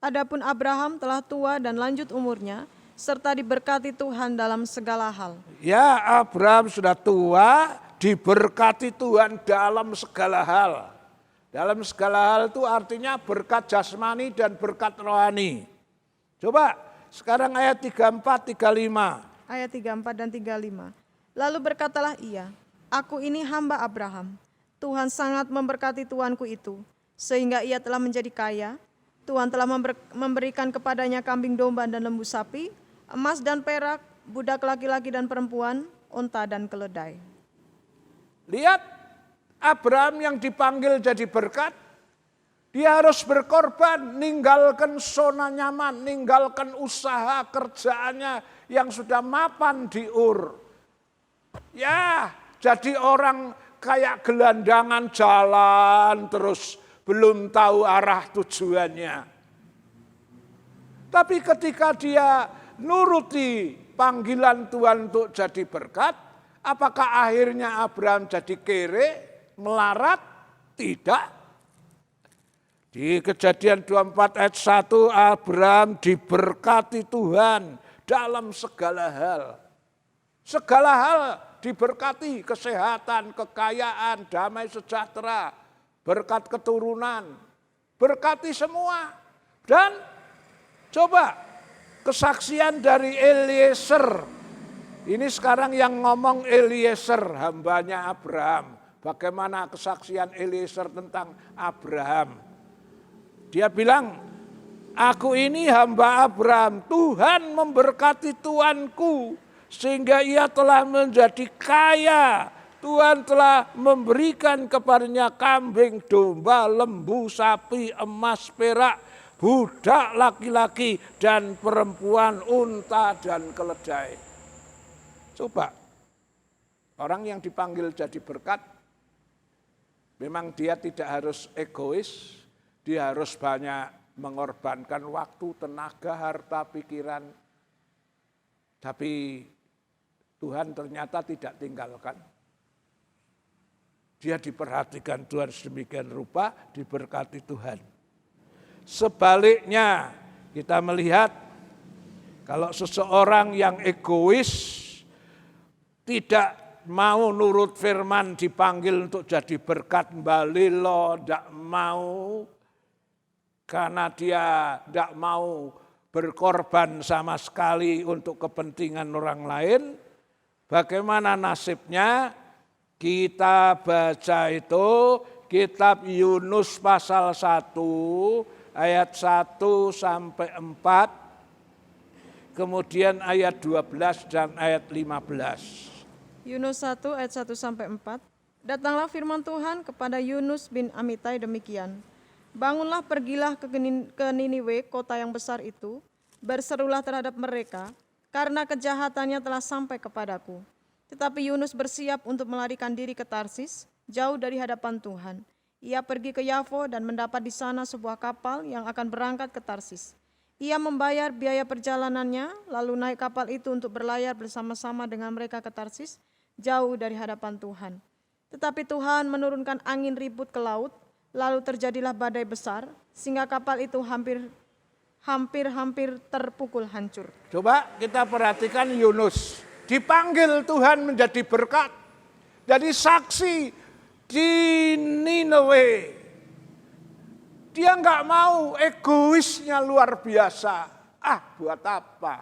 Adapun Abraham telah tua dan lanjut umurnya, serta diberkati Tuhan dalam segala hal. Ya, Abraham sudah tua, diberkati Tuhan dalam segala hal. Dalam segala hal itu artinya berkat jasmani dan berkat rohani. Coba sekarang ayat 34, 35. Ayat 34 dan 35. Lalu berkatalah ia, aku ini hamba Abraham. Tuhan sangat memberkati tuanku itu, sehingga ia telah menjadi kaya. Tuhan telah memberikan kepadanya kambing domba dan lembu sapi, emas dan perak, budak laki-laki dan perempuan, unta dan keledai. Lihat Abraham yang dipanggil jadi berkat, Dia harus berkorban, ninggalkan zona nyaman, ninggalkan usaha kerjaannya yang sudah mapan di Ur. Ya, jadi orang kayak gelandangan jalan terus, belum tahu arah tujuannya. Tapi ketika dia nuruti panggilan Tuhan untuk jadi berkat, apakah akhirnya Abraham jadi kere, melarat? Tidak. Di Kejadian 24 ayat 1, Abraham diberkati Tuhan dalam segala hal. Segala hal diberkati, kesehatan, kekayaan, damai sejahtera, berkat keturunan, berkati semua. Dan coba kesaksian dari Eliezer. Ini sekarang yang ngomong Eliezer, hambanya Abraham. Bagaimana kesaksian Eliezer tentang Abraham? Dia bilang, aku ini hamba Abraham, Tuhan memberkati tuanku sehingga ia telah menjadi kaya. Tuhan telah memberikan kepadanya kambing, domba, lembu, sapi, emas, perak, budak laki-laki dan perempuan, unta dan keledai. Coba, orang yang dipanggil jadi berkat, memang dia tidak harus egois, dia harus banyak mengorbankan waktu, tenaga, harta, pikiran. Tapi Tuhan ternyata tidak tinggalkan. Dia diperhatikan Tuhan sedemikian rupa, diberkati Tuhan. Sebaliknya kita melihat kalau seseorang yang egois, tidak mau nurut firman, dipanggil untuk jadi berkat, balilo, tidak mau. Karena dia tidak mau berkorban sama sekali untuk kepentingan orang lain. Bagaimana nasibnya? Kita baca itu kitab Yunus pasal 1 ayat 1 sampai 4. Kemudian ayat 12 dan ayat 15. Yunus 1 ayat 1 sampai 4. Datanglah firman Tuhan kepada Yunus bin Amitai demikian. Bangunlah, pergilah ke Niniwe, kota yang besar itu, berserulah terhadap mereka, karena kejahatannya telah sampai kepadaku. Tetapi Yunus bersiap untuk melarikan diri ke Tarsis, jauh dari hadapan Tuhan. Ia pergi ke Yafo dan mendapat di sana sebuah kapal yang akan berangkat ke Tarsis. Ia membayar biaya perjalanannya, lalu naik kapal itu untuk berlayar bersama-sama dengan mereka ke Tarsis, jauh dari hadapan Tuhan. Tetapi Tuhan menurunkan angin ribut ke laut, lalu terjadilah badai besar, sehingga kapal itu hampir terpukul hancur. Coba kita perhatikan Yunus, dipanggil Tuhan menjadi berkat, jadi saksi di Niniwe. Dia nggak mau, egoisnya luar biasa. Buat apa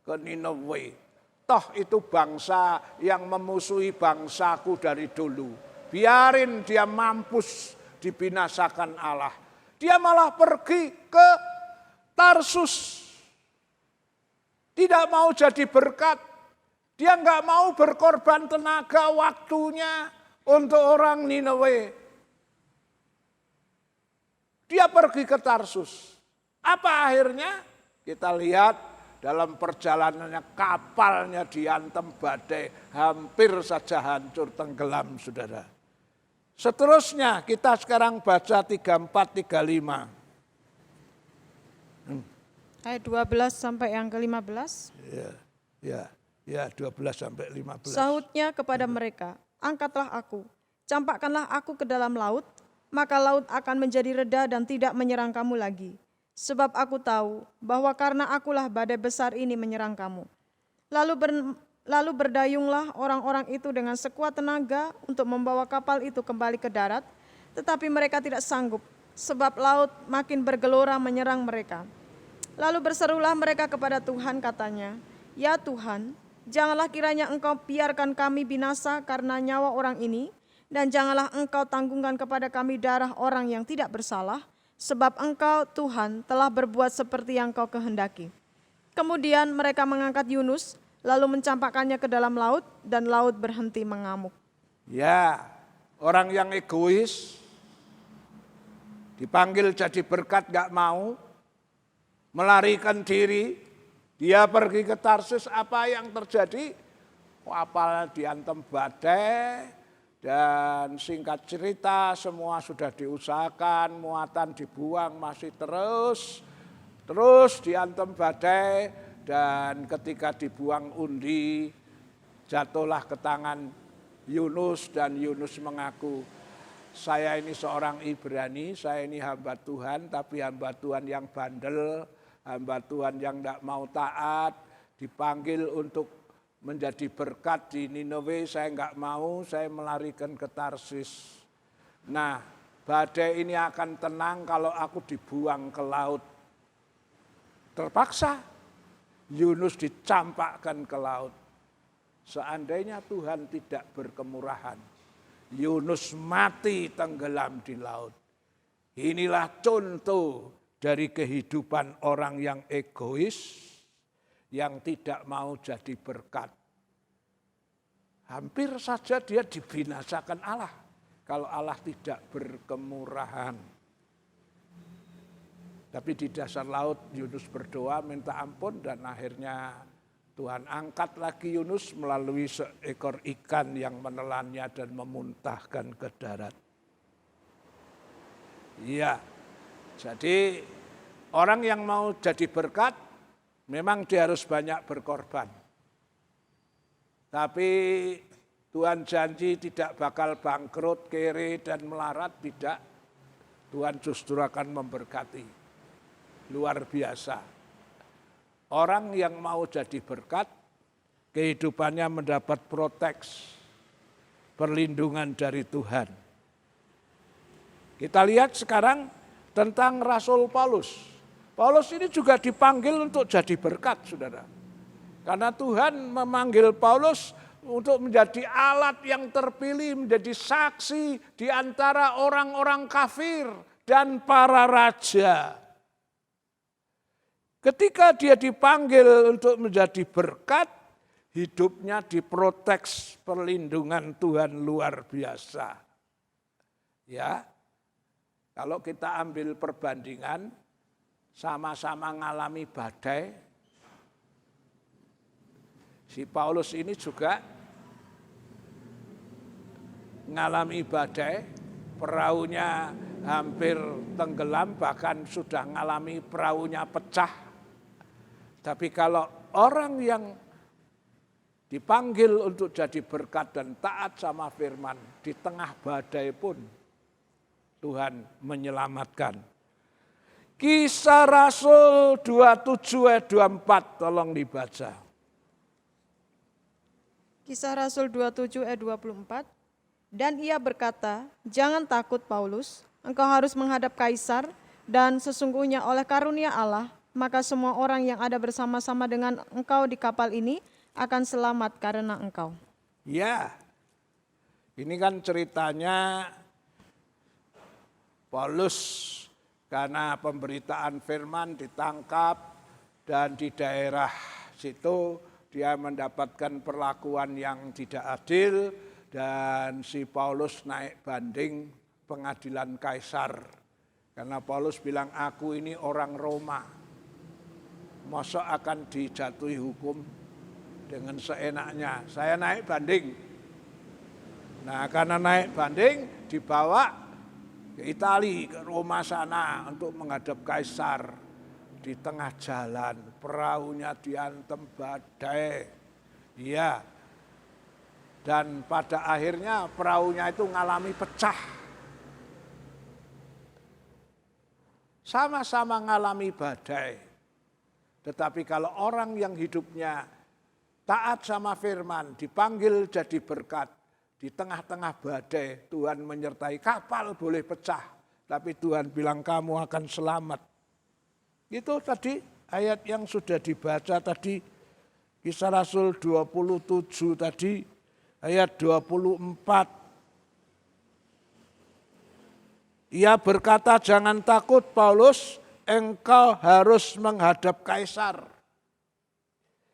ke Niniwe? Toh itu bangsa yang memusuhi bangsaku dari dulu. Biarin dia mampus, dibinasakan Allah. Dia malah pergi ke Tarsus. Tidak mau jadi berkat. Dia nggak mau berkorban tenaga waktunya untuk orang Niniwe. Dia pergi ke Tarsus. Apa akhirnya? Kita lihat dalam perjalanannya kapalnya diantem badai. Hampir saja hancur, tenggelam, saudara. Seterusnya kita sekarang baca 34, 35. Ayat 12 sampai yang ke-15. Ya 12 sampai 15. Sahutnya kepada mereka, angkatlah aku, campakkanlah aku ke dalam laut, maka laut akan menjadi reda dan tidak menyerang kamu lagi. Sebab aku tahu bahwa karena akulah badai besar ini menyerang kamu. Lalu berdayunglah orang-orang itu dengan sekuat tenaga untuk membawa kapal itu kembali ke darat, tetapi mereka tidak sanggup, sebab laut makin bergelora menyerang mereka. Lalu berserulah mereka kepada Tuhan, katanya, "Ya Tuhan, janganlah kiranya Engkau biarkan kami binasa karena nyawa orang ini, dan janganlah Engkau tanggungkan kepada kami darah orang yang tidak bersalah, sebab Engkau, Tuhan, telah berbuat seperti yang Kau kehendaki." Kemudian mereka mengangkat Yunus, lalu mencampakkannya ke dalam laut, dan laut berhenti mengamuk. Ya, orang yang egois, Dipanggil jadi berkat gak mau, melarikan diri, dia pergi ke Tarsus, apa yang terjadi? Kapalnya diantem badai, dan singkat cerita semua sudah diusahakan, muatan dibuang masih terus diantem badai, dan ketika dibuang undi, jatuhlah ke tangan Yunus, dan Yunus mengaku, saya ini seorang Ibrani, saya ini hamba Tuhan, tapi hamba Tuhan yang bandel, hamba Tuhan yang tidak mau taat, dipanggil untuk menjadi berkat di Niniwe, saya enggak mau, saya melarikan ke Tarsis. Nah, badai ini akan tenang kalau aku dibuang ke laut. Terpaksa Yunus dicampakkan ke laut. Seandainya Tuhan tidak berkemurahan, Yunus mati tenggelam di laut. Inilah contoh dari kehidupan orang yang egois, yang tidak mau jadi berkat. Hampir saja dia dibinasakan Allah kalau Allah tidak berkemurahan. Tapi di dasar laut Yunus berdoa minta ampun, dan akhirnya Tuhan angkat lagi Yunus melalui seekor ikan yang menelannya dan memuntahkan ke darat. Iya, jadi orang yang mau jadi berkat memang dia harus banyak berkorban. Tapi Tuhan janji tidak bakal bangkrut, kere dan melarat, tidak. Tuhan justru akan memberkati. Luar biasa. Orang yang mau jadi berkat, kehidupannya mendapat proteks, perlindungan dari Tuhan. Kita lihat sekarang tentang Rasul Paulus. Paulus ini juga dipanggil untuk jadi berkat, saudara. Karena Tuhan memanggil Paulus untuk menjadi alat yang terpilih, menjadi saksi di antara orang-orang kafir dan para raja. Ketika dia dipanggil untuk menjadi berkat, hidupnya diproteks perlindungan Tuhan luar biasa. Ya, kalau kita ambil perbandingan, sama-sama mengalami badai. Si Paulus ini juga mengalami badai, perahunya hampir tenggelam, bahkan sudah mengalami perahunya pecah. Tapi kalau orang yang dipanggil untuk jadi berkat dan taat sama firman, di tengah badai pun Tuhan menyelamatkan. Kisah Rasul 27 ayat 24, tolong dibaca. Kisah Rasul 27 ayat 24. Dan ia berkata, jangan takut Paulus, engkau harus menghadap Kaisar, dan sesungguhnya oleh karunia Allah, maka semua orang yang ada bersama-sama dengan engkau di kapal ini akan selamat karena engkau. Ya, ini kan ceritanya Paulus karena pemberitaan firman ditangkap, dan di daerah situ dia mendapatkan perlakuan yang tidak adil, dan si Paulus naik banding pengadilan Kaisar. Karena Paulus bilang, aku ini orang Roma, masa akan dijatuhi hukum dengan seenaknya. Saya naik banding. Nah, karena naik banding dibawa ke Italia, ke Roma sana untuk menghadap Kaisar. Di tengah jalan perahunya diantem badai. Iya. Dan pada akhirnya perahunya itu mengalami pecah. Sama-sama mengalami badai. Tetapi kalau orang yang hidupnya taat sama firman, dipanggil jadi berkat, di tengah-tengah badai Tuhan menyertai, kapal boleh pecah, tapi Tuhan bilang kamu akan selamat. Itu tadi ayat yang sudah dibaca tadi, Kisah Rasul 27 tadi, ayat 24. Ia berkata, jangan takut Paulus, engkau harus menghadap Kaisar.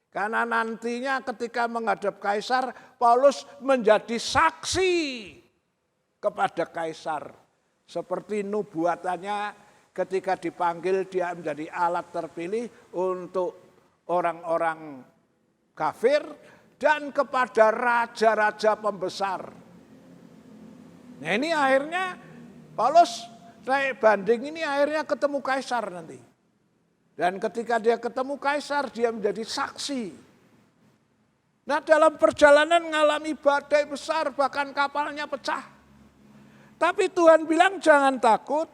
Karena nantinya ketika menghadap Kaisar, Paulus menjadi saksi kepada Kaisar. Seperti nubuatannya ketika dipanggil dia menjadi alat terpilih untuk orang-orang kafir dan kepada raja-raja pembesar. Nah ini akhirnya Paulus naik banding ini akhirnya ketemu kaisar nanti. Dan ketika dia ketemu kaisar dia menjadi saksi. Nah dalam perjalanan mengalami badai besar bahkan kapalnya pecah. Tapi Tuhan bilang jangan takut,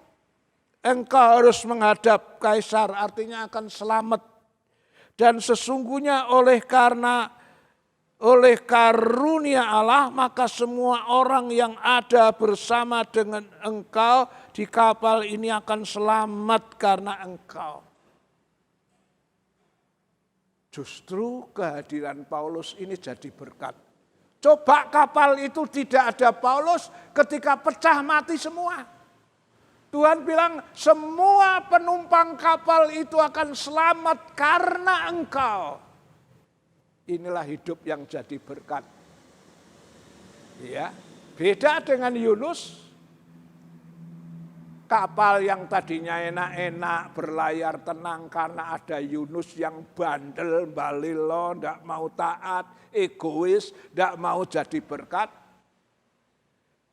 engkau harus menghadap kaisar, artinya akan selamat. Dan sesungguhnya oleh karunia Allah, maka semua orang yang ada bersama dengan engkau di kapal ini akan selamat karena engkau. Justru kehadiran Paulus ini jadi berkat. Coba kapal itu tidak ada Paulus ketika pecah mati semua. Tuhan bilang semua penumpang kapal itu akan selamat karena engkau. Inilah hidup yang jadi berkat. Ya, beda dengan Yunus. Kapal yang tadinya enak-enak berlayar tenang karena ada Yunus yang bandel, balilo, tidak mau taat, egois, tidak mau jadi berkat.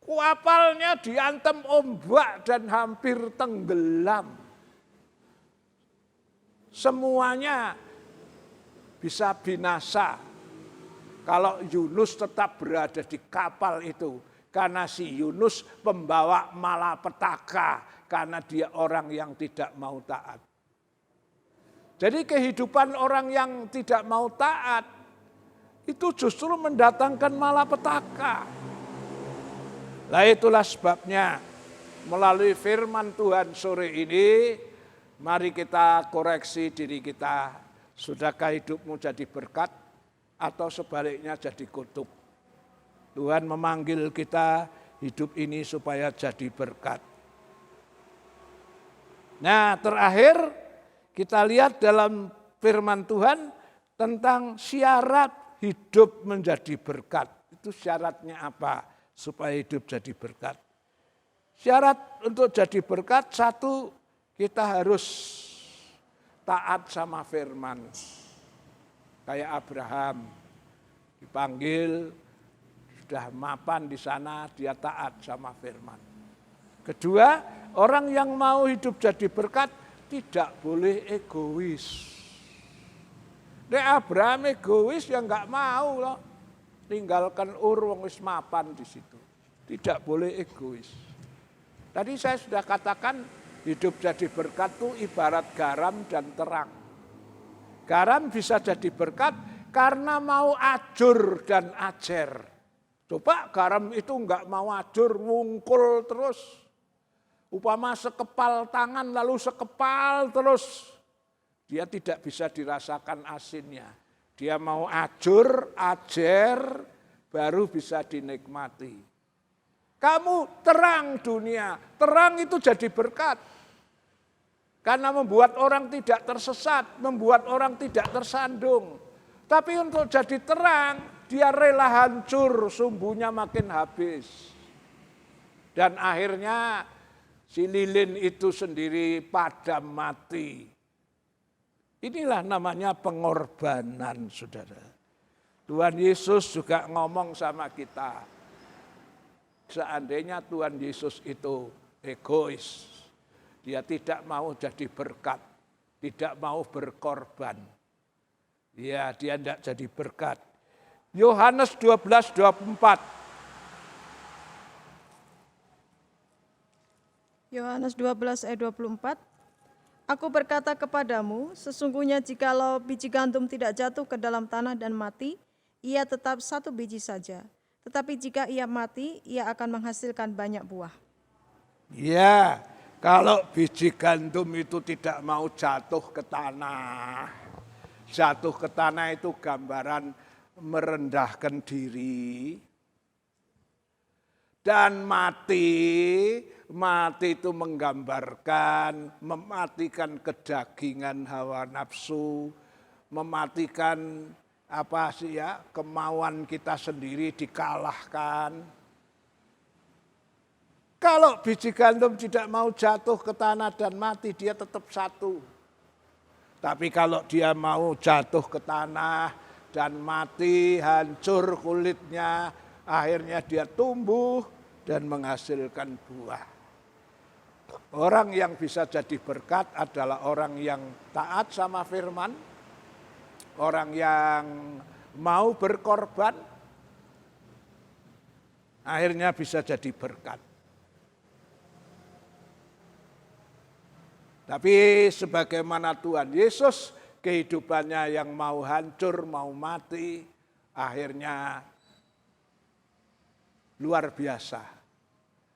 Kapalnya diantem ombak dan hampir tenggelam. Semuanya bisa binasa kalau Yunus tetap berada di kapal itu. Karena si Yunus pembawa malapetaka, karena dia orang yang tidak mau taat. Jadi kehidupan orang yang tidak mau taat, itu justru mendatangkan malapetaka. Nah itulah sebabnya melalui firman Tuhan sore ini, mari kita koreksi diri kita. Sudahkah hidupmu jadi berkat atau sebaliknya jadi kutuk? Tuhan memanggil kita hidup ini supaya jadi berkat. Nah terakhir kita lihat dalam firman Tuhan tentang syarat hidup menjadi berkat. Itu syaratnya apa supaya hidup jadi berkat? Syarat untuk jadi berkat satu, kita harus taat sama firman. Kayak Abraham dipanggil, sudah mapan di sana, dia taat sama firman. Kedua, orang yang mau hidup jadi berkat tidak boleh egois. Abraham egois ya nggak mau loh, tinggalkan Ur wong wis mapan di situ. Tidak boleh egois. Tadi saya sudah katakan hidup jadi berkat itu ibarat garam dan terang. Garam bisa jadi berkat karena mau ajur dan ajer. Coba garam itu enggak mau ajur, ngungkul terus. Upama sekepal tangan lalu sekepal terus. Dia tidak bisa dirasakan asinnya. Dia mau ajur, ajer, baru bisa dinikmati. Kamu terang dunia, terang itu jadi berkat. Karena membuat orang tidak tersesat, membuat orang tidak tersandung. Tapi untuk jadi terang, dia rela hancur, sumbunya makin habis. Dan akhirnya si lilin itu sendiri padam mati. Inilah namanya pengorbanan, saudara. Tuhan Yesus juga ngomong sama kita. Seandainya Tuhan Yesus itu egois, dia tidak mau jadi berkat, tidak mau berkorban. Ya, dia tidak jadi berkat. Yohanes 12:24. Yohanes 12 ayat 24. Aku berkata kepadamu, sesungguhnya jikalau biji gandum tidak jatuh ke dalam tanah dan mati, ia tetap satu biji saja. Tetapi jika ia mati, ia akan menghasilkan banyak buah. Ya, kalau biji gandum itu tidak mau jatuh ke tanah. Jatuh ke tanah itu gambaran merendahkan diri. Dan mati itu menggambarkan mematikan kedagingan hawa nafsu, mematikan kemauan kita sendiri dikalahkan. kalau biji gandum tidak mau jatuh ke tanah dan mati, dia tetap satu. Tapi kalau dia mau jatuh ke tanah dan mati, hancur kulitnya, akhirnya dia tumbuh dan menghasilkan buah. Orang yang bisa jadi berkat adalah orang yang taat sama firman, orang yang mau berkorban, akhirnya bisa jadi berkat. Tapi sebagaimana Tuhan Yesus, kehidupannya yang mau hancur, mau mati, akhirnya luar biasa.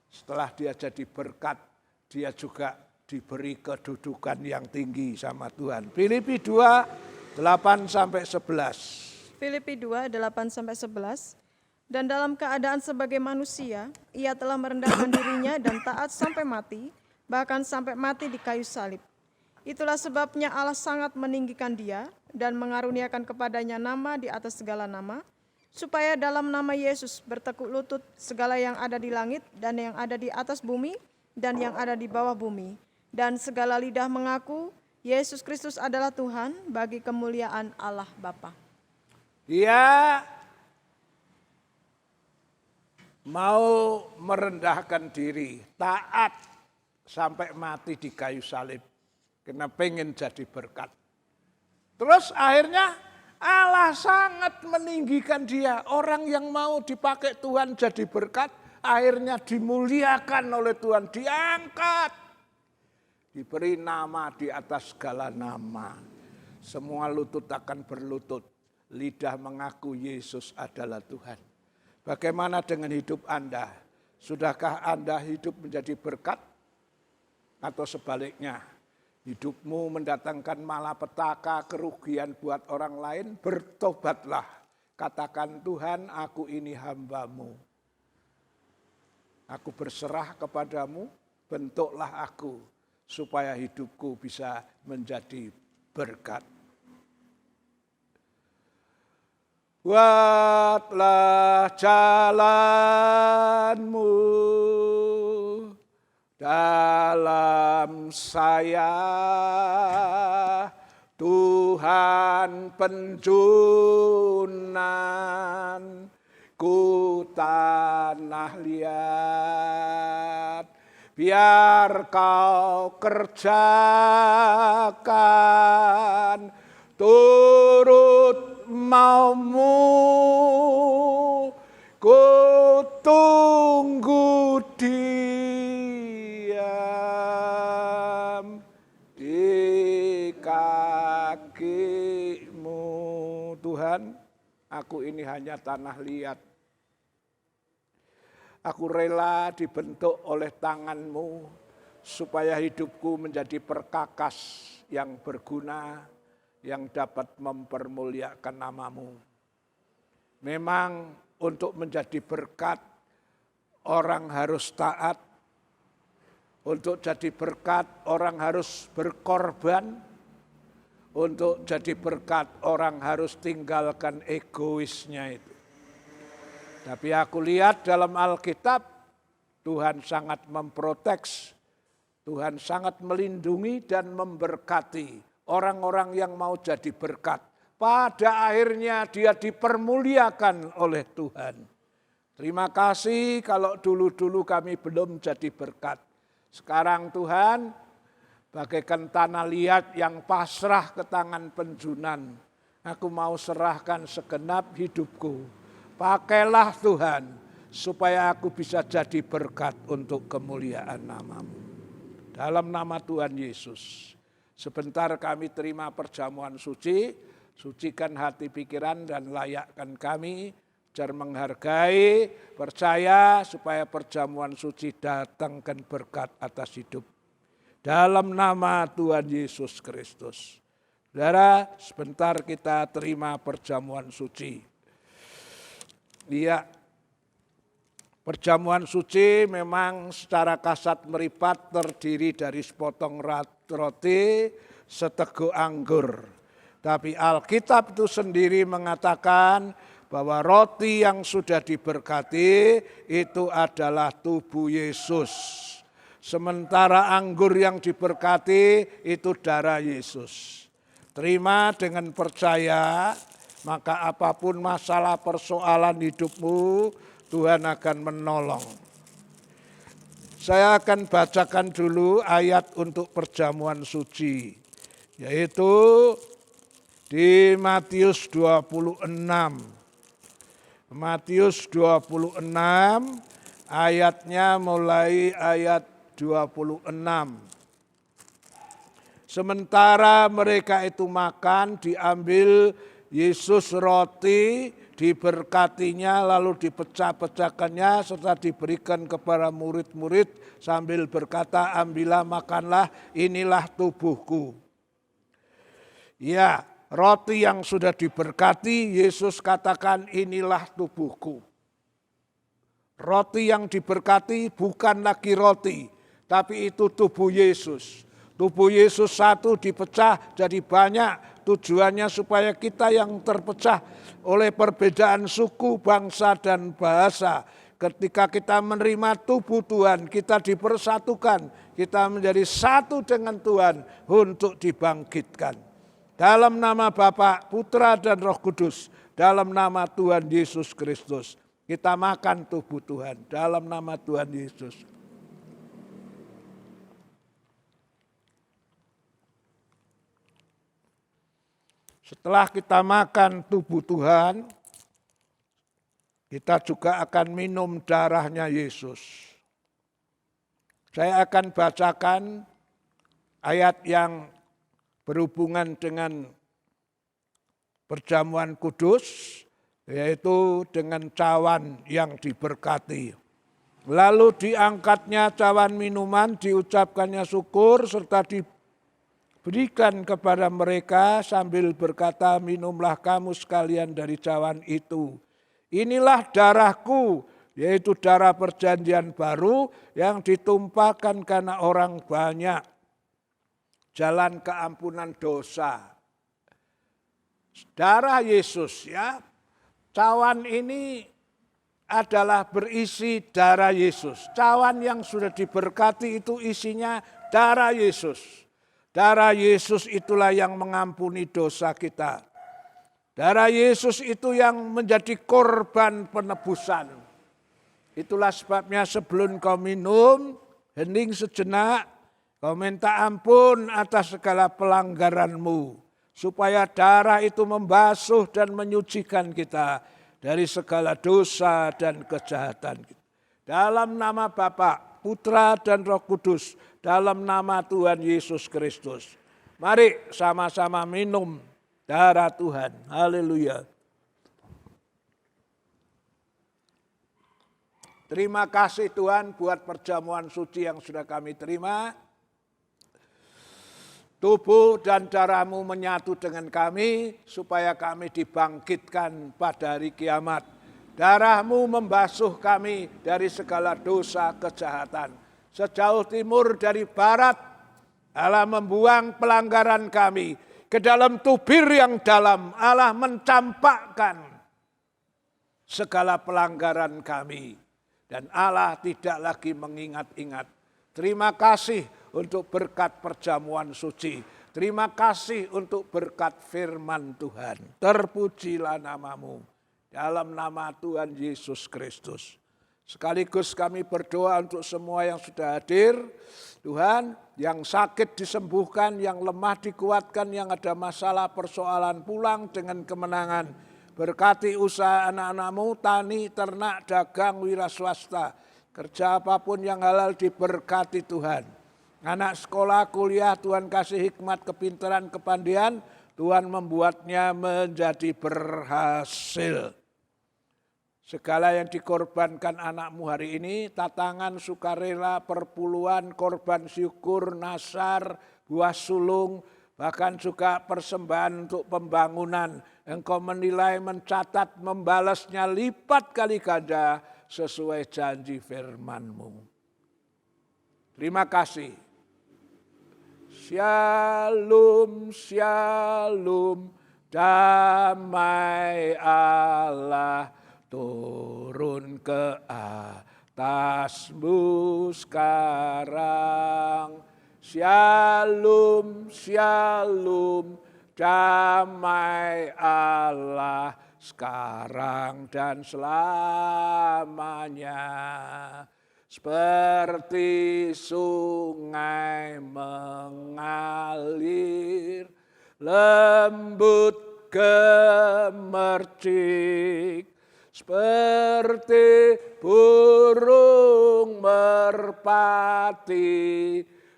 Setelah dia jadi berkat, dia juga diberi kedudukan yang tinggi sama Tuhan. Filipi 2, 8-11. Filipi 2, 8-11. Dan dalam keadaan sebagai manusia, ia telah merendahkan dirinya dan taat sampai mati, bahkan sampai mati di kayu salib. Itulah sebabnya Allah sangat meninggikan dia dan mengaruniakan kepadanya nama di atas segala nama, supaya dalam nama Yesus bertekuk lutut segala yang ada di langit dan yang ada di atas bumi dan yang ada di bawah bumi, dan segala lidah mengaku Yesus Kristus adalah Tuhan bagi kemuliaan Allah Bapa. Dia mau merendahkan diri, taat sampai mati di kayu salib, karena pengen jadi berkat. Terus akhirnya Allah sangat meninggikan dia. Orang yang mau dipakai Tuhan jadi berkat, akhirnya dimuliakan oleh Tuhan, diangkat. Diberi nama di atas segala nama. Semua lutut akan berlutut. Lidah mengaku Yesus adalah Tuhan. Bagaimana dengan hidup Anda? Sudahkah Anda hidup menjadi berkat? Atau sebaliknya, hidupmu mendatangkan malapetaka, kerugian buat orang lain? Bertobatlah. Katakan, Tuhan, aku ini hamba-Mu. Aku berserah kepadamu, bentuklah aku, supaya hidupku bisa menjadi berkat. Buatlah jalanmu dalam saya, Tuhan penjunan ku tanah liat, biar kau kerjakan turut maumu, ku tunggu diam di kakimu. Tuhan, aku ini hanya tanah liat. Aku rela dibentuk oleh tangan-Mu supaya hidupku menjadi perkakas yang berguna, yang dapat mempermuliakan nama-Mu. Memang untuk menjadi berkat, orang harus taat. Untuk jadi berkat, orang harus berkorban. Untuk jadi berkat, orang harus tinggalkan egoisnya itu. Tapi aku lihat dalam Alkitab, Tuhan sangat memproteksi, Tuhan sangat melindungi dan memberkati orang-orang yang mau jadi berkat. Pada akhirnya dia dipermuliakan oleh Tuhan. Terima kasih kalau dulu-dulu kami belum jadi berkat. Sekarang Tuhan, bagaikan tanah liat yang pasrah ke tangan penjunan. Aku mau serahkan segenap hidupku. Pakailah Tuhan, supaya aku bisa jadi berkat untuk kemuliaan nama-Mu. Dalam nama Tuhan Yesus, sebentar kami terima perjamuan suci, sucikan hati pikiran dan layakkan kami, agar menghargai, percaya supaya perjamuan suci datangkan berkat atas hidup. Dalam nama Tuhan Yesus Kristus. Saudara, sebentar kita terima perjamuan suci. Iya, perjamuan suci memang secara kasat meripat terdiri dari sepotong roti, seteguk anggur. Tapi Alkitab itu sendiri mengatakan bahwa roti yang sudah diberkati itu adalah tubuh Yesus. Sementara anggur yang diberkati itu darah Yesus. Terima dengan percaya, maka apapun masalah persoalan hidupmu, Tuhan akan menolong. Saya akan bacakan dulu ayat untuk perjamuan suci, yaitu di Matius 26. Matius 26 ayatnya mulai ayat 26. Sementara mereka itu makan, diambil Yesus roti, diberkatinya lalu dipecah-pecahkannya serta diberikan kepada murid-murid sambil berkata, ambillah makanlah, inilah tubuhku. Ya, roti yang sudah diberkati, Yesus katakan inilah tubuhku. Roti yang diberkati bukan lagi roti, tapi itu tubuh Yesus. Tubuh Yesus satu dipecah jadi banyak, tujuannya supaya kita yang terpecah oleh perbedaan suku, bangsa, dan bahasa. Ketika kita menerima tubuh Tuhan, kita dipersatukan, kita menjadi satu dengan Tuhan untuk dibangkitkan. Dalam nama Bapa, Putra, dan Roh Kudus, dalam nama Tuhan Yesus Kristus, kita makan tubuh Tuhan, dalam nama Tuhan Yesus. Setelah kita makan tubuh Tuhan, kita juga akan minum darahnya Yesus. Saya akan bacakan ayat yang berhubungan dengan perjamuan kudus, yaitu dengan cawan yang diberkati. Lalu diangkatnya cawan minuman, diucapkannya syukur, serta diberikan kepada mereka sambil berkata, minumlah kamu sekalian dari cawan itu. Inilah darahku, yaitu darah perjanjian baru yang ditumpahkan karena orang banyak. Jalan keampunan dosa. Darah Yesus, ya. Cawan ini adalah berisi darah Yesus. Cawan yang sudah diberkati itu isinya darah Yesus. Darah Yesus itulah yang mengampuni dosa kita. Darah Yesus itu yang menjadi korban penebusan. Itulah sebabnya sebelum kau minum, hening sejenak, kau minta ampun atas segala pelanggaranmu. Supaya darah itu membasuh dan menyucikan kita dari segala dosa dan kejahatan. Dalam nama Bapa, Putra, dan Roh Kudus, dalam nama Tuhan Yesus Kristus. Mari sama-sama minum darah Tuhan. Haleluya. Terima kasih Tuhan buat perjamuan suci yang sudah kami terima. Tubuh dan darah-Mu menyatu dengan kami supaya kami dibangkitkan pada hari kiamat. Darah-Mu membasuh kami dari segala dosa kejahatan. Sejauh timur dari barat, Allah membuang pelanggaran kami ke dalam tubir yang dalam. Allah mencampakkan segala pelanggaran kami. Dan Allah tidak lagi mengingat-ingat. Terima kasih untuk berkat perjamuan suci. Terima kasih untuk berkat firman Tuhan. Terpujilah nama-Mu. Dalam nama Tuhan Yesus Kristus. Sekaligus kami berdoa untuk semua yang sudah hadir. Tuhan, yang sakit disembuhkan, yang lemah dikuatkan, yang ada masalah persoalan pulang dengan kemenangan. Berkati usaha anak-anak-Mu, tani, ternak, dagang, wira swasta. Kerja apapun yang halal diberkati Tuhan. Anak sekolah, kuliah, Tuhan kasih hikmat, kepintaran, kepandaian. Tuhan membuatnya menjadi berhasil. Segala yang dikorbankan anak-Mu hari ini, tatangan, sukarela, perpuluhan, korban syukur, nasar, buah sulung, bahkan juga persembahan untuk pembangunan. Engkau menilai, mencatat, membalasnya lipat kali ganda sesuai janji firman-Mu. Terima kasih. Shalom, shalom, damai Allah turun ke atasmu sekarang. Shalom, shalom, damai Allah sekarang dan selamanya. Seperti sungai mengalir, lembut gemercik, seperti burung merpati,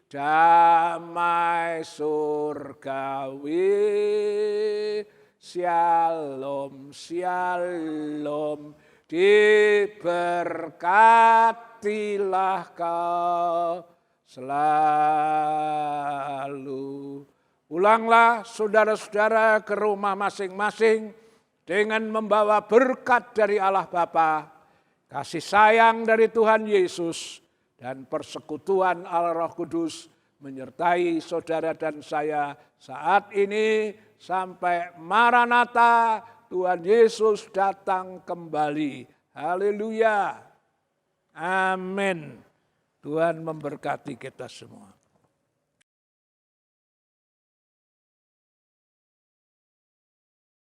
damai surgawi. Shalom, shalom, diberkatilah kau selalu. Pulanglah saudara-saudara ke rumah masing-masing dengan membawa berkat dari Allah Bapa, kasih sayang dari Tuhan Yesus, dan persekutuan Allah Roh Kudus menyertai saudara dan saya saat ini sampai Maranatha, Tuhan Yesus datang kembali. Haleluya. Amin. Tuhan memberkati kita semua.